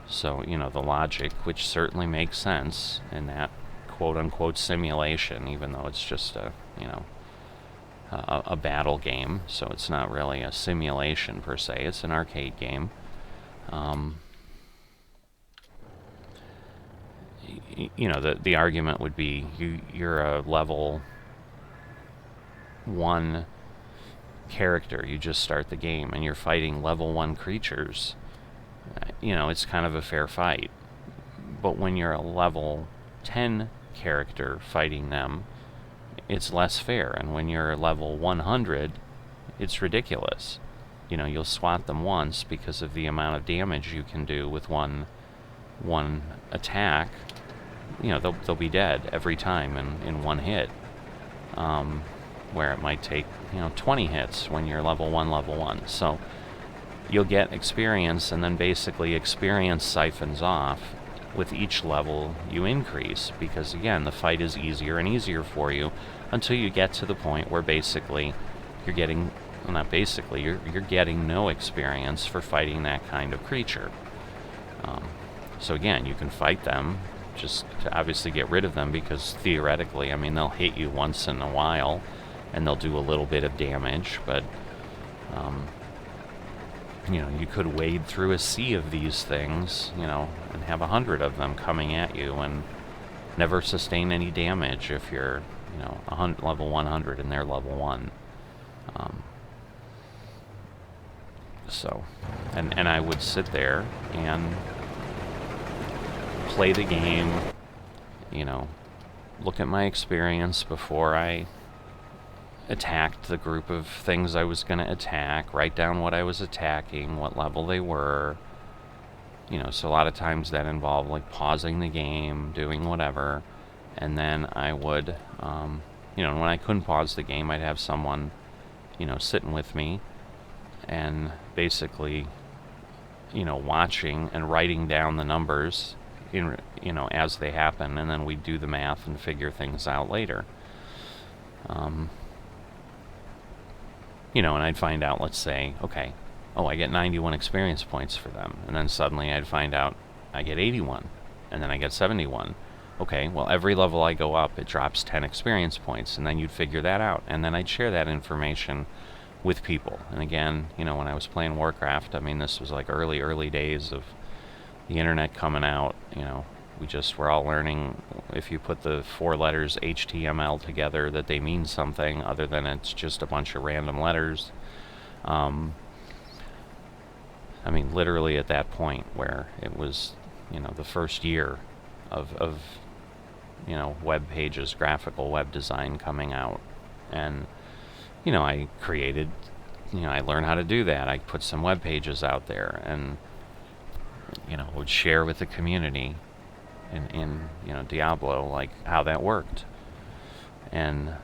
So, the logic, which certainly makes sense in that quote-unquote simulation, even though it's just a battle game, so it's not really a simulation per se, it's an arcade game. The argument would be you're a level 1 character, you just start the game and you're fighting level 1 creatures. It's kind of a fair fight. But when you're a level 10 character fighting them, it's less fair. And when you're level 100, it's ridiculous. You'll swat them once because of the amount of damage you can do with one attack. They'll be dead every time in one hit. Where it might take 20 hits when you're level 1. So you'll get experience, and then basically experience siphons off with each level you increase, because again, the fight is easier and easier for you until you get to the point where basically you're getting, well, not basically, you're getting no experience for fighting that kind of creature. So again, you can fight them just to obviously get rid of them, because theoretically, they'll hit you once in a while and they'll do a little bit of damage, but you could wade through a sea of these things, and have 100 of them coming at you and never sustain any damage if you're, level 100 and they're level 1. So, and I would sit there and play the game, look at my experience before I attacked the group of things I was going to attack, write down what I was attacking, what level they were. So a lot of times that involved pausing the game, doing whatever, and then I would, when I couldn't pause the game, I'd have someone, sitting with me and basically, watching and writing down the numbers as they happen, and then we'd do the math and figure things out later. And I'd find out, let's say, okay, I get 91 experience points for them, and then suddenly I'd find out I get 81, and then I get 71. Okay, well, every level I go up, it drops 10 experience points, and then you'd figure that out, and then I'd share that information with people. And again, when I was playing Warcraft, this was early days of the internet coming out. We just were all learning, if you put the 4 letters HTML together, that they mean something other than it's just a bunch of random letters. Literally at that point where it was, the first year of web pages, graphical web design coming out. And, I created, I learned how to do that. I put some web pages out there and, would share with the community in Diablo, how that worked. And,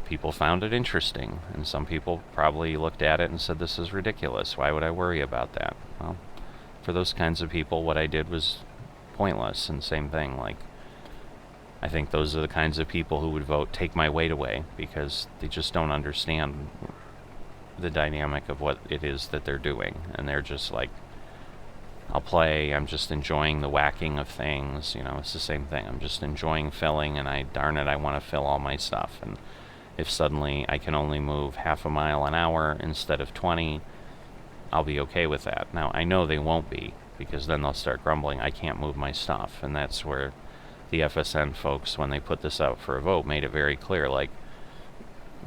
people found it interesting, and some people probably looked at it and said, this is ridiculous, why would I worry about that? Well, for those kinds of people, what I did was pointless. And same thing, I think those are the kinds of people who would vote take my weight away, because they just don't understand the dynamic of what it is that they're doing. And they're just like, I'll play, I'm just enjoying the whacking of things, it's the same thing. I'm just enjoying filling, and darn it, I want to fill all my stuff. And if suddenly I can only move half a mile an hour instead of 20, I'll be okay with that. Now, I know they won't be, because then they'll start grumbling, I can't move my stuff. And that's where the FSN folks, when they put this out for a vote, made it very clear, like,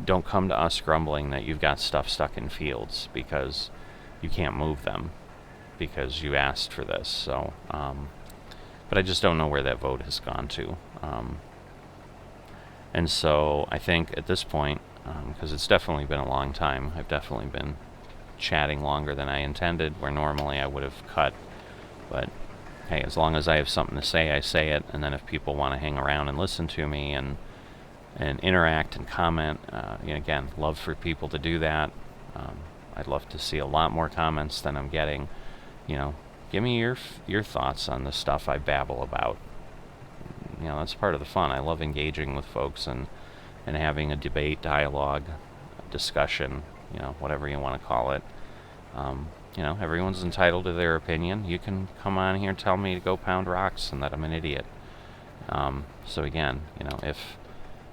don't come to us grumbling that you've got stuff stuck in fields because you can't move them because you asked for this. So, but I just don't know where that vote has gone to. And so I think at this point, because it's definitely been a long time, I've definitely been chatting longer than I intended, where normally I would have cut. But hey, as long as I have something to say, I say it. And then if people want to hang around and listen to me and interact and comment, again, love for people to do that. I'd love to see a lot more comments than I'm getting. Give me your thoughts on the stuff I babble about. That's part of the fun. I love engaging with folks and having a debate, dialogue, discussion, whatever you want to call it. Everyone's entitled to their opinion. You can come on here and tell me to go pound rocks and that I'm an idiot. So again,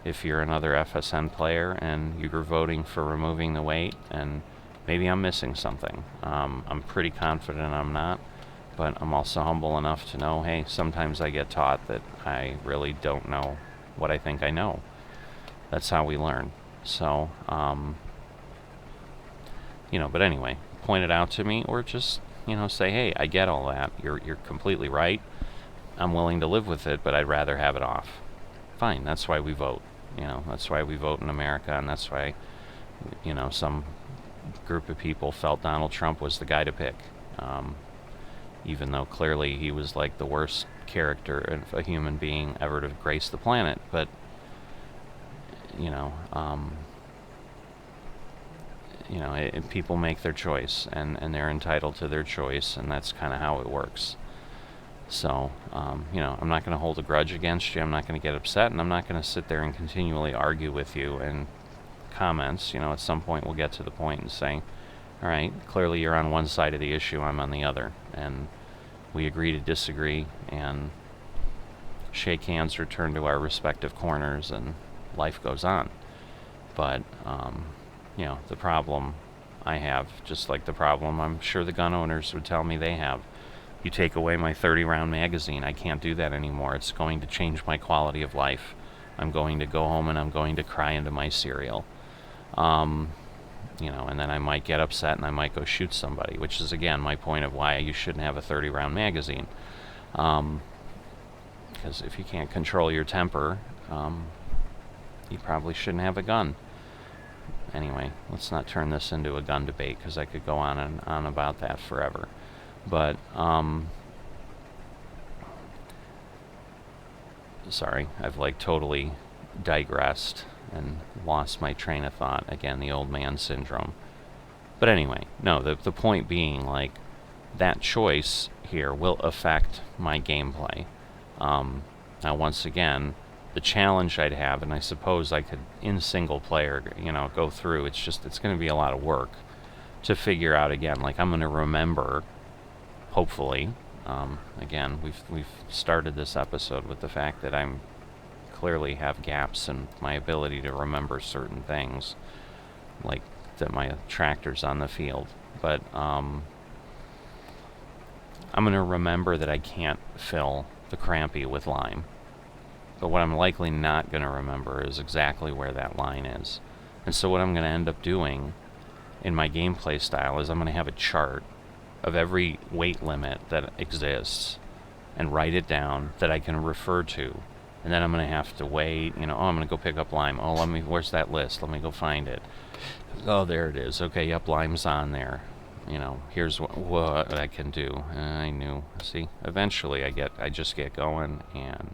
if you're another FSN player and you're voting for removing the weight, and maybe I'm missing something. I'm pretty confident I'm not, but I'm also humble enough to know, hey, sometimes I get taught that I really don't know what I think I know. That's how we learn. So, but anyway, point it out to me, or just, say, hey, I get all that. You're completely right. I'm willing to live with it, but I'd rather have it off. Fine, that's why we vote. That's why we vote in America, and that's why, some group of people felt Donald Trump was the guy to pick. Even though clearly he was like the worst character of a human being ever to grace the planet. But, people make their choice, and they're entitled to their choice, and that's kind of how it works. So, I'm not going to hold a grudge against you. I'm not going to get upset, and I'm not going to sit there and continually argue with you in comments. At some point we'll get to the point and say, all right, clearly you're on one side of the issue, I'm on the other, and we agree to disagree and shake hands, return to our respective corners, and life goes on. But, the problem I have, just like the problem I'm sure the gun owners would tell me they have, you take away my 30-round magazine, I can't do that anymore. It's going to change my quality of life. I'm going to go home and I'm going to cry into my cereal. And then I might get upset and I might go shoot somebody, which is, again, my point of why you shouldn't have a 30-round magazine. Because if you can't control your temper, you probably shouldn't have a gun. Anyway, let's not turn this into a gun debate, because I could go on and on about that forever. But, sorry, I've totally digressed and lost my train of thought. Again, the old man syndrome. But anyway, no, the point being, that choice here will affect my gameplay. Now, once again, the challenge I'd have, and I suppose I could, in single player, go through, it's going to be a lot of work to figure out, again, I'm going to remember, hopefully. Again, we've started this episode with the fact that I'm clearly have gaps in my ability to remember certain things, like that my tractor's on the field. But I'm going to remember that I can't fill the crampy with lime. But what I'm likely not going to remember is exactly where that line is. And so what I'm going to end up doing in my gameplay style is I'm going to have a chart of every weight limit that exists and write it down that I can refer to. And then I'm going to have to wait, I'm going to go pick up lime. Oh, where's that list? Let me go find it. Oh, there it is. Okay, yep, lime's on there. Here's what I can do. I knew. See, eventually I just get going, and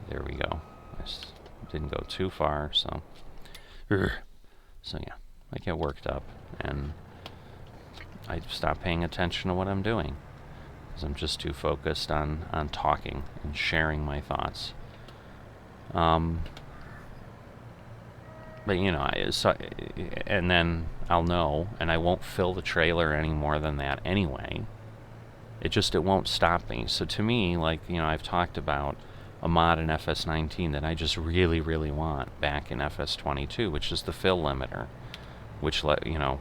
there we go. I didn't go too far, so yeah, I get worked up, and I stop paying attention to what I'm doing, because I'm just too focused on talking and sharing my thoughts. But and then I'll know, and I won't fill the trailer any more than that anyway. It won't stop me. So to me, I've talked about a mod in FS19 that I just really, really want back in FS22, which is the fill limiter, which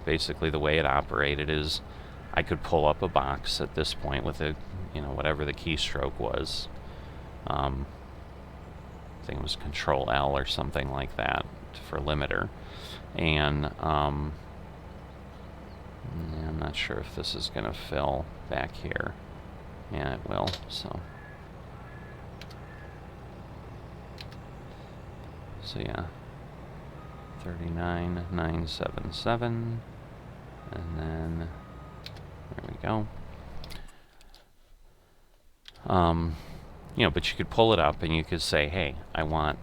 basically the way it operated is I could pull up a box at this point with whatever the keystroke was. I think it was Control L or something like that for limiter. And I'm not sure if this is going to fill back here. Yeah, it will. So yeah, 39,977, and then there we go. But you could pull it up and you could say, hey, I want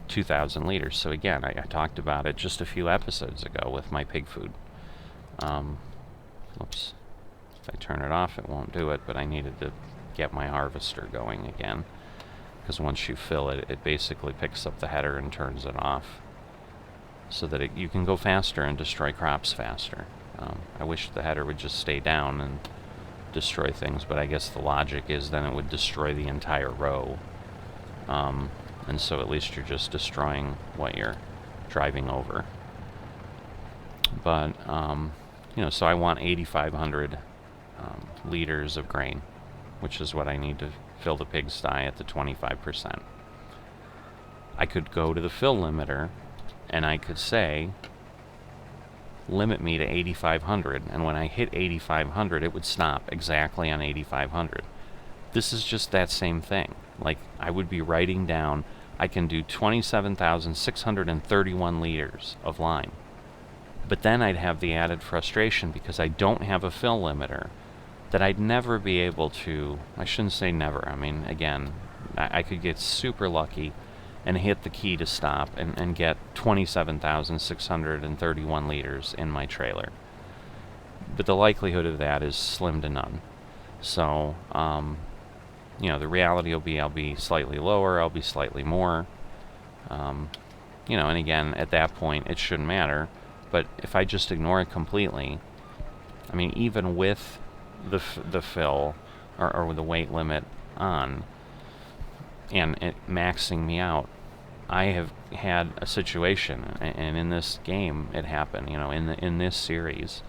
2,000 liters. So again, I talked about it just a few episodes ago with my pig food. Oops. If I turn it off, it won't do it, but I needed to get my harvester going again. Because once you fill it, it basically picks up the header and turns it off. So that you can go faster and destroy crops faster. I wish the header would just stay down and destroy things, but I guess the logic is then it would destroy the entire row. And so at least you're just destroying what you're driving over. But, so I want 8,500 liters of grain, which is what I need to fill the pigsty at the 25%. I could go to the fill limiter and I could say, limit me to 8,500, and when I hit 8,500 it would stop exactly on 8,500. This is just that same thing. Like, I would be writing down, I can do 27,631 liters of line. But then I'd have the added frustration because I don't have a fill limiter that I'd never be able to, I shouldn't say never, I mean, again, I could get super lucky and hit the key to stop and get 27,631 liters in my trailer. But the likelihood of that is slim to none. So, the reality will be I'll be slightly lower, I'll be slightly more. And again, at that point, it shouldn't matter. But if I just ignore it completely, I mean, even with the fill or the weight limit on and it maxing me out, I have had a situation, and in this game it happened, in this series.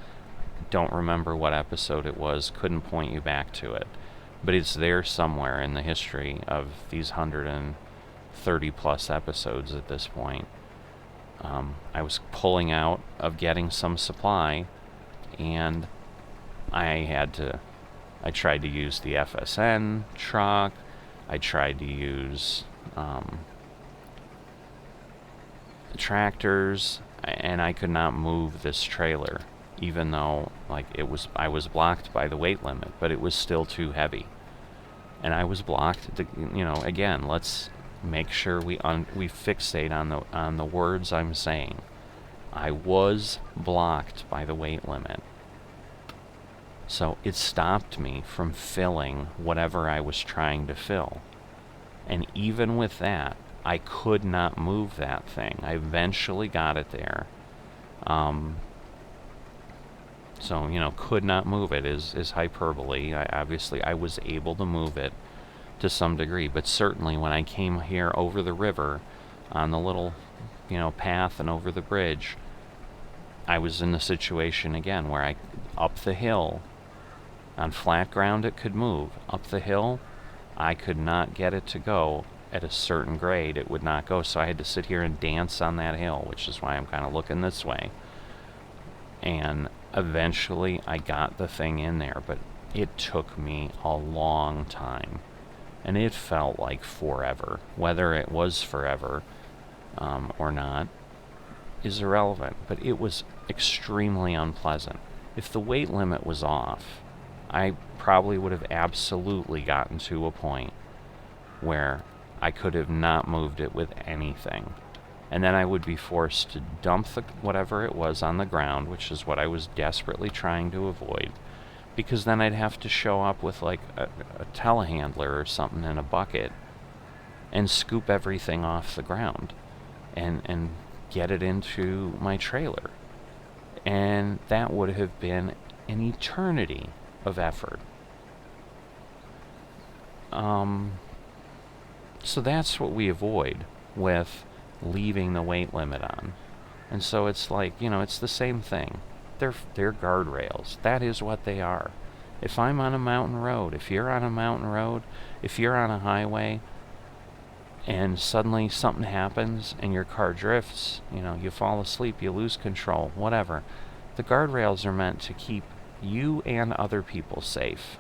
Don't remember what episode it was, couldn't point you back to it, but it's there somewhere in the history of these 130 plus episodes at this point. I was pulling out of getting some supply, and I tried to use the FSN truck, I tried to use tractors, and I could not move this trailer, even though I was blocked by the weight limit, but it was still too heavy, and I was blocked. Again, let's make sure we fixate on the words I'm saying. I was blocked by the weight limit, so it stopped me from filling whatever I was trying to fill, and even with that, I could not move that thing. I eventually got it there. Could not move it is hyperbole. I was able to move it to some degree, but certainly when I came here over the river on the little, path and over the bridge, I was in the situation again where up the hill, on flat ground it could move. Up the hill, I could not get it to go. At a certain grade, it would not go, so I had to sit here and dance on that hill, which is why I'm kind of looking this way. And eventually I got the thing in there, but it took me a long time, and it felt like forever. Whether it was forever or not is irrelevant, but it was extremely unpleasant. If the weight limit was off, I probably would have absolutely gotten to a point where I could have not moved it with anything. And then I would be forced to dump whatever it was on the ground, which is what I was desperately trying to avoid, because then I'd have to show up with a telehandler or something in a bucket and scoop everything off the ground and get it into my trailer. And that would have been an eternity of effort. So that's what we avoid with leaving the weight limit on. And so it's like, it's the same thing. They're guardrails. That is what they are. If I'm on a mountain road, if you're on a mountain road, if you're on a highway, and suddenly something happens and your car drifts, you fall asleep, you lose control, whatever. The guardrails are meant to keep you and other people safe.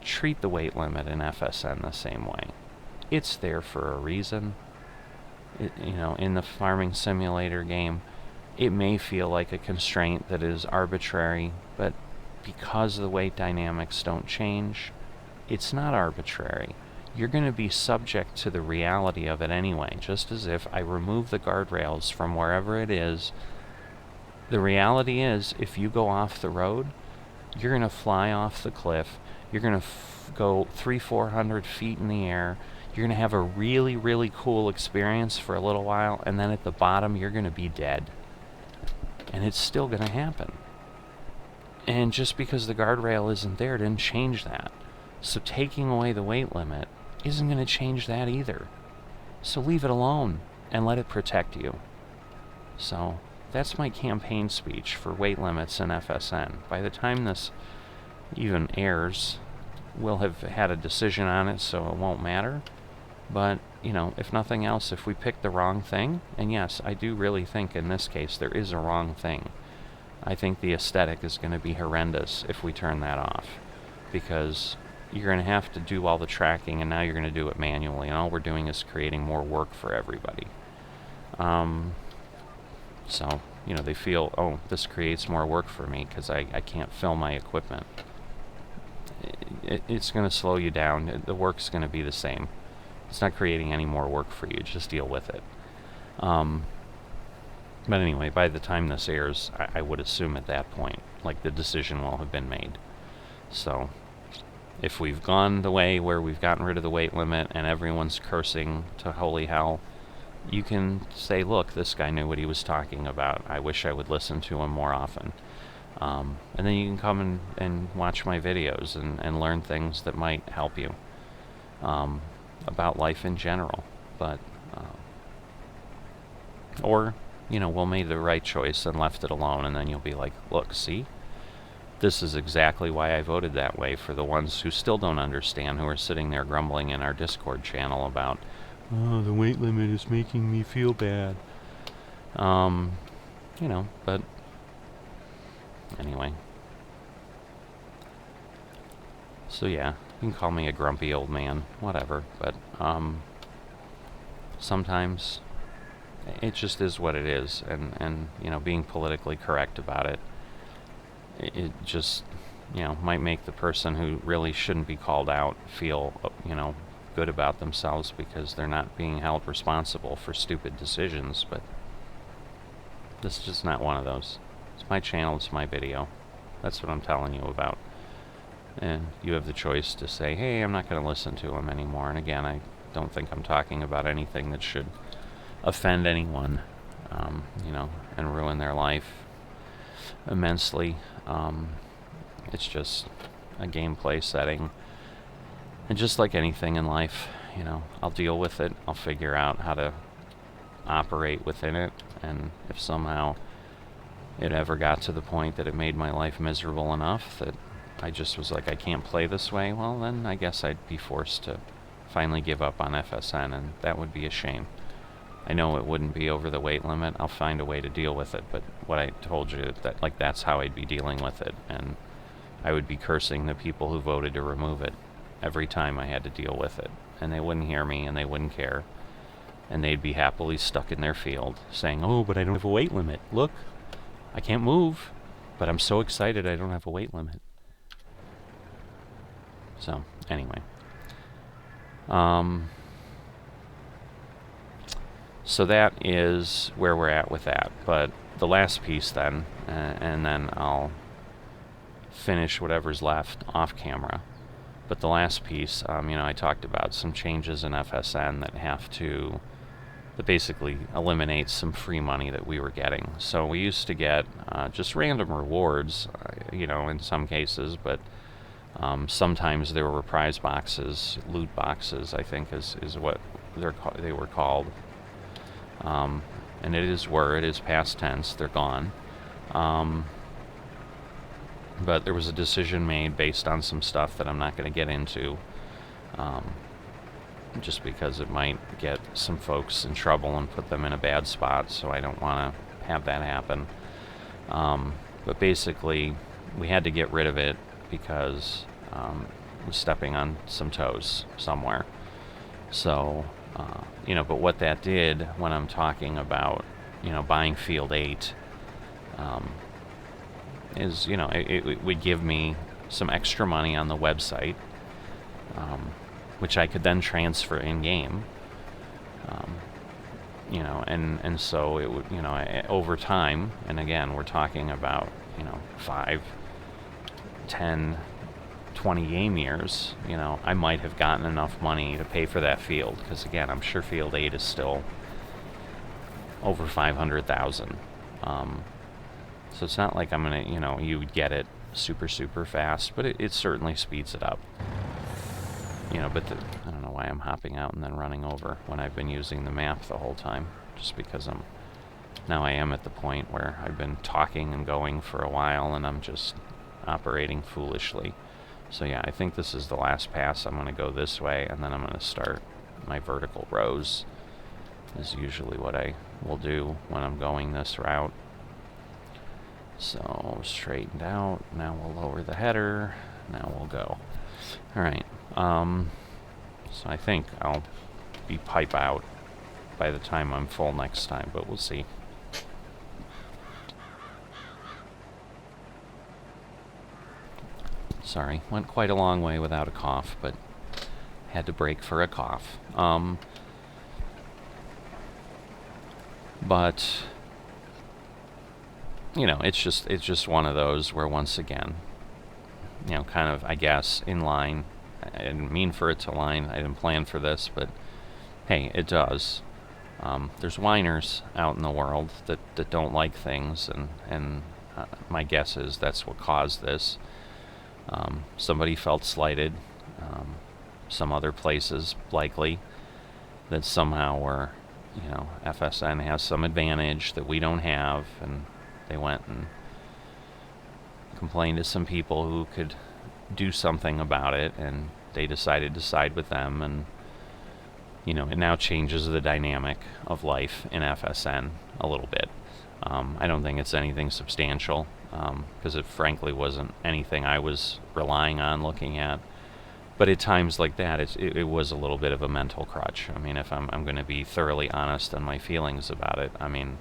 Treat the weight limit in FSN the same way. It's there for a reason. In the farming simulator game, it may feel like a constraint that is arbitrary, but because the weight dynamics don't change, it's not arbitrary. You're going to be subject to the reality of it anyway, just as if I remove the guardrails from wherever it is. The reality is, if you go off the road, you're going to fly off the cliff, you're going to go 300-400 feet in the air, you're going to have a really, really cool experience for a little while, and then at the bottom, you're going to be dead. And it's still going to happen. And just because the guardrail isn't there didn't change that. So taking away the weight limit isn't going to change that either. So leave it alone and let it protect you. So that's my campaign speech for weight limits in FSN. By the time this even airs, we'll have had a decision on it, so it won't matter. But, if nothing else, if we pick the wrong thing, and yes, I do really think in this case there is a wrong thing. I think the aesthetic is going to be horrendous if we turn that off. Because you're going to have to do all the tracking, and now you're going to do it manually, and all we're doing is creating more work for everybody. So, they feel, oh, this creates more work for me because I can't fill my equipment. It's going to slow you down. The work's going to be the same. It's not creating any more work for you. Just deal with it. But anyway, by the time this airs, I would assume at that point, like, the decision will have been made. So, if we've gone the way where we've gotten rid of the weight limit and everyone's cursing to holy hell, you can say, look, this guy knew what he was talking about. I wish I would listen to him more often. And then you can come and watch my videos and learn things that might help you about life in general. But or, we'll make the right choice and left it alone, and then you'll be like, look, see? This is exactly why I voted that way, for the ones who still don't understand, who are sitting there grumbling in our Discord channel about, oh, the weight limit is making me feel bad. But anyway. So yeah, you can call me a grumpy old man, whatever, but sometimes it just is what it is, and being politically correct about it, it just, might make the person who really shouldn't be called out feel, good about themselves because they're not being held responsible for stupid decisions, but this is just not one of those. It's my channel, it's my video. That's what I'm telling you about. And you have the choice to say, hey, I'm not going to listen to him anymore. And again, I don't think I'm talking about anything that should offend anyone, and ruin their life immensely. It's just a gameplay setting. And just like anything in life, I'll deal with it. I'll figure out how to operate within it. And if somehow it ever got to the point that it made my life miserable enough that I just was like, I can't play this way, well, then I guess I'd be forced to finally give up on FSN, and that would be a shame. I know it wouldn't be over the weight limit. I'll find a way to deal with it, but what I told you, that's how I'd be dealing with it, and I would be cursing the people who voted to remove it every time I had to deal with it, and they wouldn't hear me, and they wouldn't care, and they'd be happily stuck in their field, saying, oh, but I don't have a weight limit. Look, I can't move, but I'm so excited I don't have a weight limit. So, anyway. So that is where we're at with that. But the last piece then, and then I'll finish whatever's left off camera. But the last piece, I talked about some changes in FSN that have to that basically eliminates some free money that we were getting. So we used to get just random rewards, in some cases, but sometimes there were prize boxes, loot boxes, I think is what they were called. And it is past tense, they're gone. But there was a decision made based on some stuff that I'm not going to get into, just because it might get some folks in trouble and put them in a bad spot, so I don't want to have that happen. But basically, we had to get rid of it because we're stepping on some toes somewhere. So, but what that did when I'm talking about, buying Field 8, is, it would give me some extra money on the website, which I could then transfer in game. And so it would, over time, and again, we're talking about, 5, 10, 20 game years, I might have gotten enough money to pay for that field, because again, I'm sure Field 8 is still over 500,000. So it's not like I'm gonna, you would get it super, super fast, but it certainly speeds it up. But I don't know why I'm hopping out and then running over when I've been using the map the whole time, just because I am at the point where I've been talking and going for a while, and I'm just operating foolishly. So yeah, I think this is the last pass. I'm going to go this way, and then I'm going to start my vertical rows, is usually what I will do when I'm going this route. So straightened out. Now we'll lower the header. Now we'll go. All right. So I think I'll be pipe out by the time I'm full next time, but we'll see. Sorry, went quite a long way without a cough, but had to break for a cough. But it's just one of those where, once again, kind of, I guess, in line. I didn't mean for it to line. I didn't plan for this, but hey, it does. There's whiners out in the world that don't like things, and my guess is that's what caused this. Somebody felt slighted. Some other places, likely, that somehow were, FSN has some advantage that we don't have, and they went and complained to some people who could do something about it, and they decided to side with them, and it now changes the dynamic of life in FSN a little bit. I don't think it's anything substantial, because it frankly wasn't anything I was relying on looking at. But at times like that, it was a little bit of a mental crutch. I mean, if I'm going to be thoroughly honest on my feelings about it, I mean,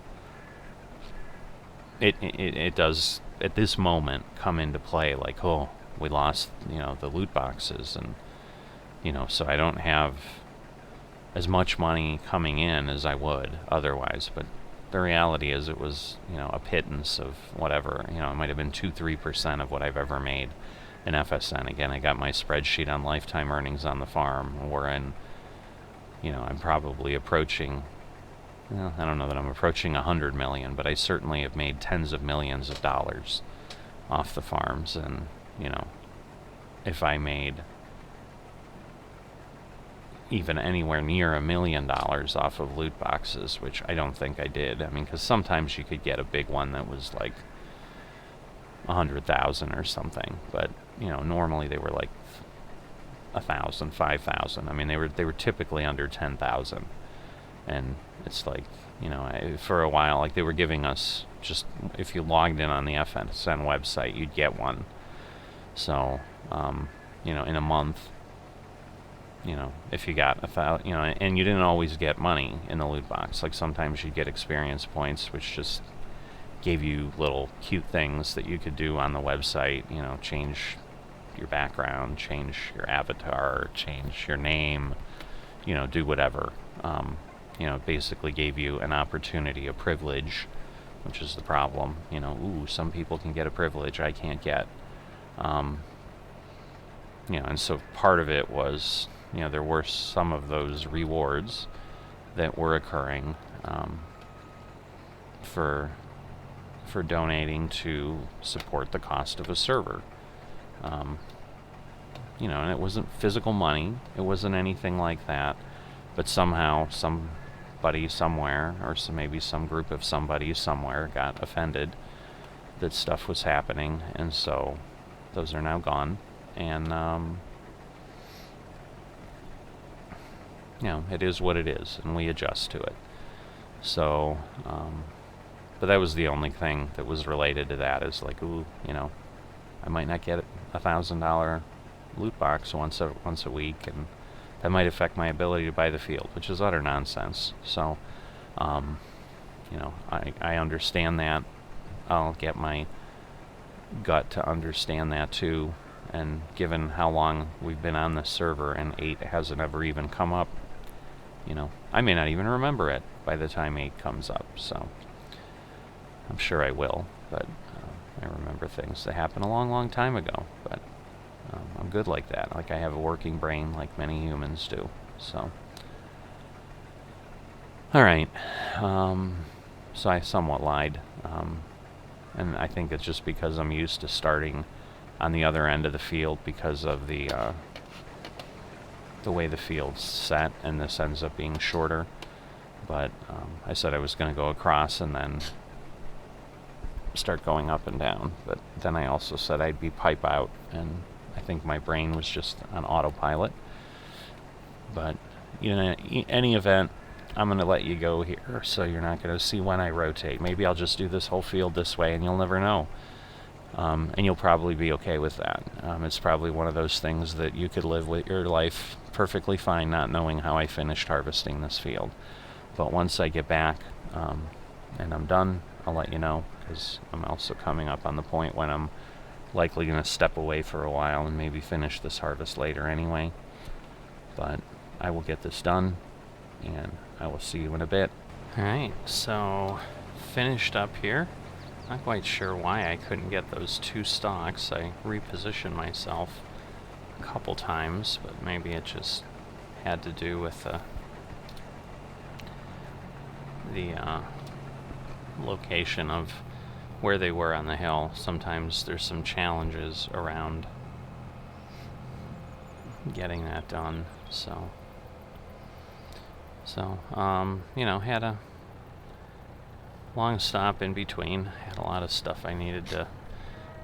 it does at this moment come into play, like, oh, we lost, the loot boxes, and, so I don't have as much money coming in as I would otherwise. But the reality is, it was, a pittance of whatever, it might have been 2-3% of what I've ever made in FSN. Again, I got my spreadsheet on lifetime earnings on the farm. We're in, I'm probably approaching, I don't know that I'm approaching 100 million, but I certainly have made tens of millions of dollars off the farms. And, if I made even anywhere near $1 million off of loot boxes, which I don't think I did. I mean, because sometimes you could get a big one that was like 100,000 or something, but normally they were like 1,000, 5,000. I mean, they were typically under 10,000, and it's like, for a while, like, they were giving us, just if you logged in on the FSN website, you'd get one. So, in a month, if you got 1,000, and you didn't always get money in the loot box. Like, sometimes you'd get experience points, which just gave you little cute things that you could do on the website, change your background, change your avatar, change your name, do whatever. It basically gave you an opportunity, a privilege, which is the problem. Some people can get a privilege I can't get. And so part of it was, there were some of those rewards that were occurring for donating to support the cost of a server. And it wasn't physical money. It wasn't anything like that. But somehow somebody somewhere, or maybe some group of somebody somewhere, got offended that stuff was happening, and so those are now gone. And it is what it is, and we adjust to it. So, but that was the only thing that was related to that, is like, I might not get $1,000 loot box once a week, and that might affect my ability to buy the field, which is utter nonsense. So, I understand that. I'll get my gut to understand that too. And given how long we've been on this server and 8 hasn't ever even come up, I may not even remember it by the time 8 comes up. So I'm sure I will, but I remember things that happened a long, long time ago. But I'm good like that. Like, I have a working brain like many humans do. So, all right. So I somewhat lied. And I think it's just because I'm used to starting on the other end of the field because of the way the field's set, and this ends up being shorter. But I said I was going to go across and then start going up and down. But then I also said I'd be pipe out, and I think my brain was just on autopilot. But in any event, I'm going to let you go here, so you're not going to see when I rotate. Maybe I'll just do this whole field this way, and you'll never know. And you'll probably be okay with that. It's probably one of those things that you could live with your life perfectly fine not knowing how I finished harvesting this field. But once I get back and I'm done, I'll let you know, because I'm also coming up on the point when I'm likely going to step away for a while and maybe finish this harvest later anyway. But I will get this done, and I will see you in a bit. Alright, so finished up here. Not quite sure why I couldn't get those 2 stalks. I repositioned myself a couple times, but maybe it just had to do with the location of where they were on the hill. Sometimes there's some challenges around getting that done. So had a long stop in between. Had a lot of stuff I needed to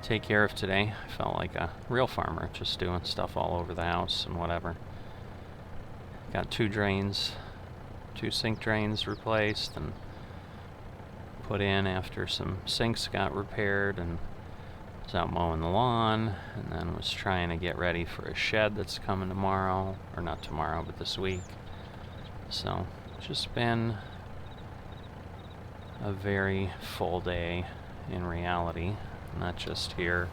take care of today. I felt like a real farmer, just doing stuff all over the house and whatever. Got 2 sink drains replaced and put in after some sinks got repaired, and was out mowing the lawn, and then was trying to get ready for a shed that's coming tomorrow, or not tomorrow, but this week. So, just been a very full day in reality, not just here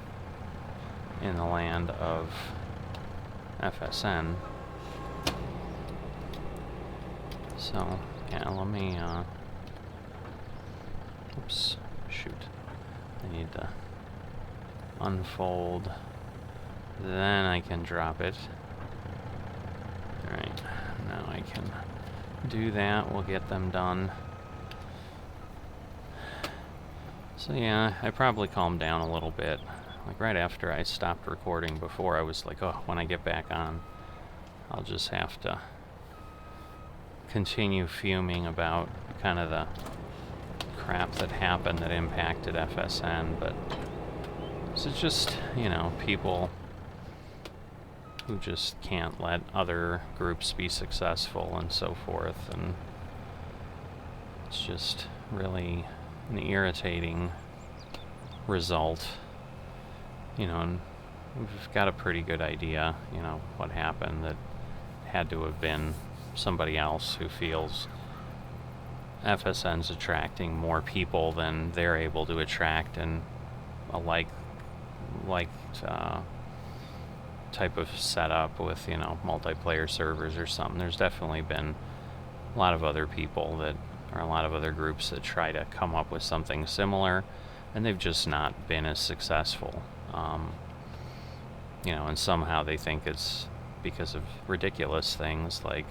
in the land of FSN. So, yeah, let me, oops, shoot. I need to unfold, then I can drop it. Alright, now I can do that. We'll get them done. So yeah, I probably calmed down a little bit. Like right after I stopped recording before, I was like, oh, when I get back on, I'll just have to continue fuming about kind of the crap that happened that impacted FSN. But it's just, people who just can't let other groups be successful and so forth, and it's just really an irritating result, and we've got a pretty good idea, what happened. That had to have been somebody else who feels FSN's attracting more people than they're able to attract, and a liked type of setup with, multiplayer servers or something. There's definitely been a lot of other people that, or a lot of other groups that try to come up with something similar, and they've just not been as successful. And somehow they think it's because of ridiculous things like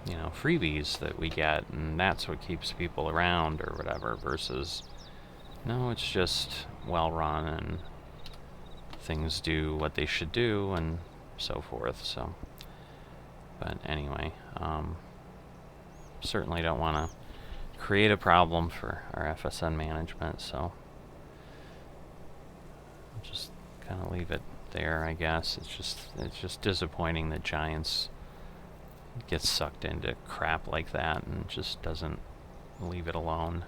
you know, freebies that we get, and that's what keeps people around or whatever, versus, no, it's just well run and things do what they should do and so forth. So, but anyway, certainly don't want to create a problem for our FSN management, so I'll just kind of leave it there, I guess. It's just disappointing that Giants gets sucked into crap like that and just doesn't leave it alone.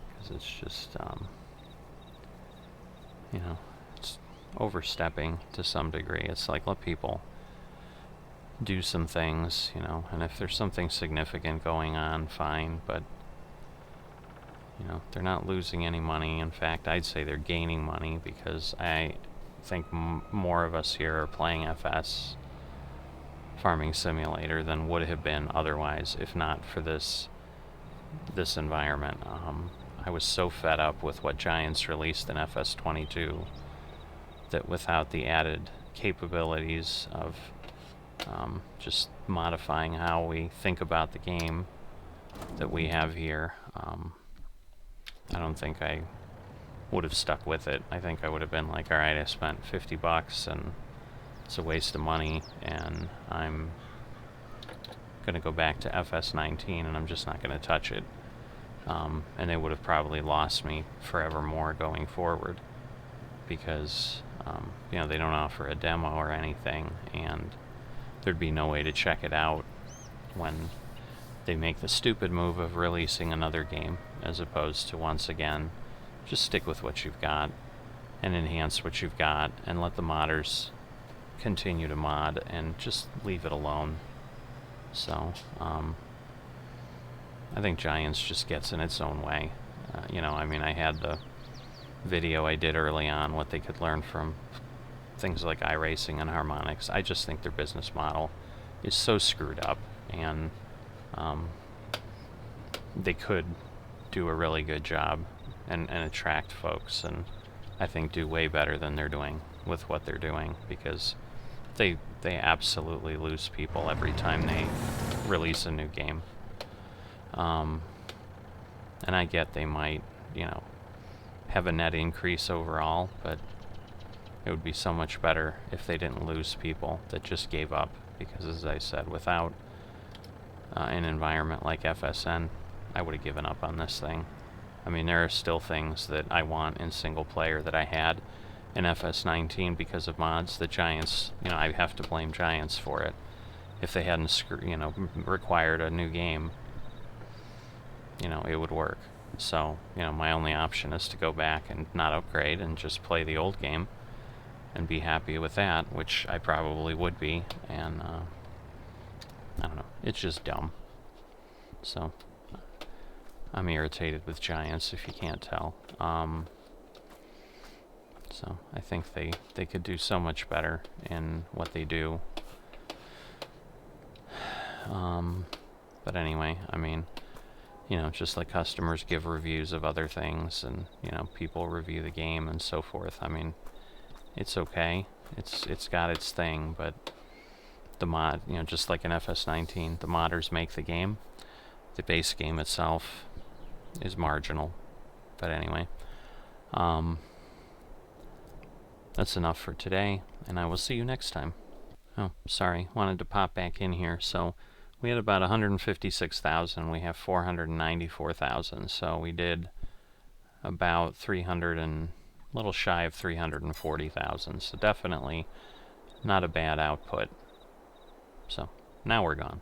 Because it's just, you know, it's overstepping to some degree. It's like, let people do some things, you know, and if there's something significant going on, fine, but, you know, they're not losing any money. In fact, I'd say they're gaining money, because I think more of us here are playing FS Farming Simulator than would have been otherwise if not for this environment. I was so fed up with what Giants released in FS22 that without the added capabilities of just modifying how we think about the game that we have here, I don't think I would have stuck with it. I think I would have been like, alright, I spent $50 and it's a waste of money, and I'm gonna go back to FS19 and I'm just not gonna touch it. And they would have probably lost me forevermore going forward, because you know, they don't offer a demo or anything, and there'd be no way to check it out when they make the stupid move of releasing another game, as opposed to, once again, just stick with what you've got and enhance what you've got and let the modders continue to mod and just leave it alone. So I think Giants just gets in its own way. You know, I mean, I had the video I did early on, what they could learn from things like iRacing and Harmonix. I just think their business model is so screwed up, and they could do a really good job and attract folks, and I think do way better than they're doing with what they're doing, because they absolutely lose people every time they release a new game. And I get they might, you know, have a net increase overall, but it would be so much better if they didn't lose people that just gave up, because, as I said, without an environment like FSN, I would have given up on this thing. I mean, there are still things that I want in single player that I had in FS19 because of mods. The Giants, you know, I have to blame Giants for it. If they hadn't, you know, required a new game, you know, it would work. So, you know, my only option is to go back and not upgrade and just play the old game and be happy with that, which I probably would be. And I don't know, it's just dumb. So I'm irritated with Giants, if you can't tell. So I think they could do so much better in what they do. But anyway, I mean, you know, just like customers give reviews of other things, and, you know, people review the game and so forth. I mean, it's okay. It's got its thing, but the mod, you know, just like in FS19, the modders make the game. The base game itself is marginal. But anyway, that's enough for today, and I will see you next time. Oh, sorry, wanted to pop back in here. So we had about 156,000. We have 494,000. So we did about 300 and a little shy of 340,000. So definitely not a bad output. So now we're gone.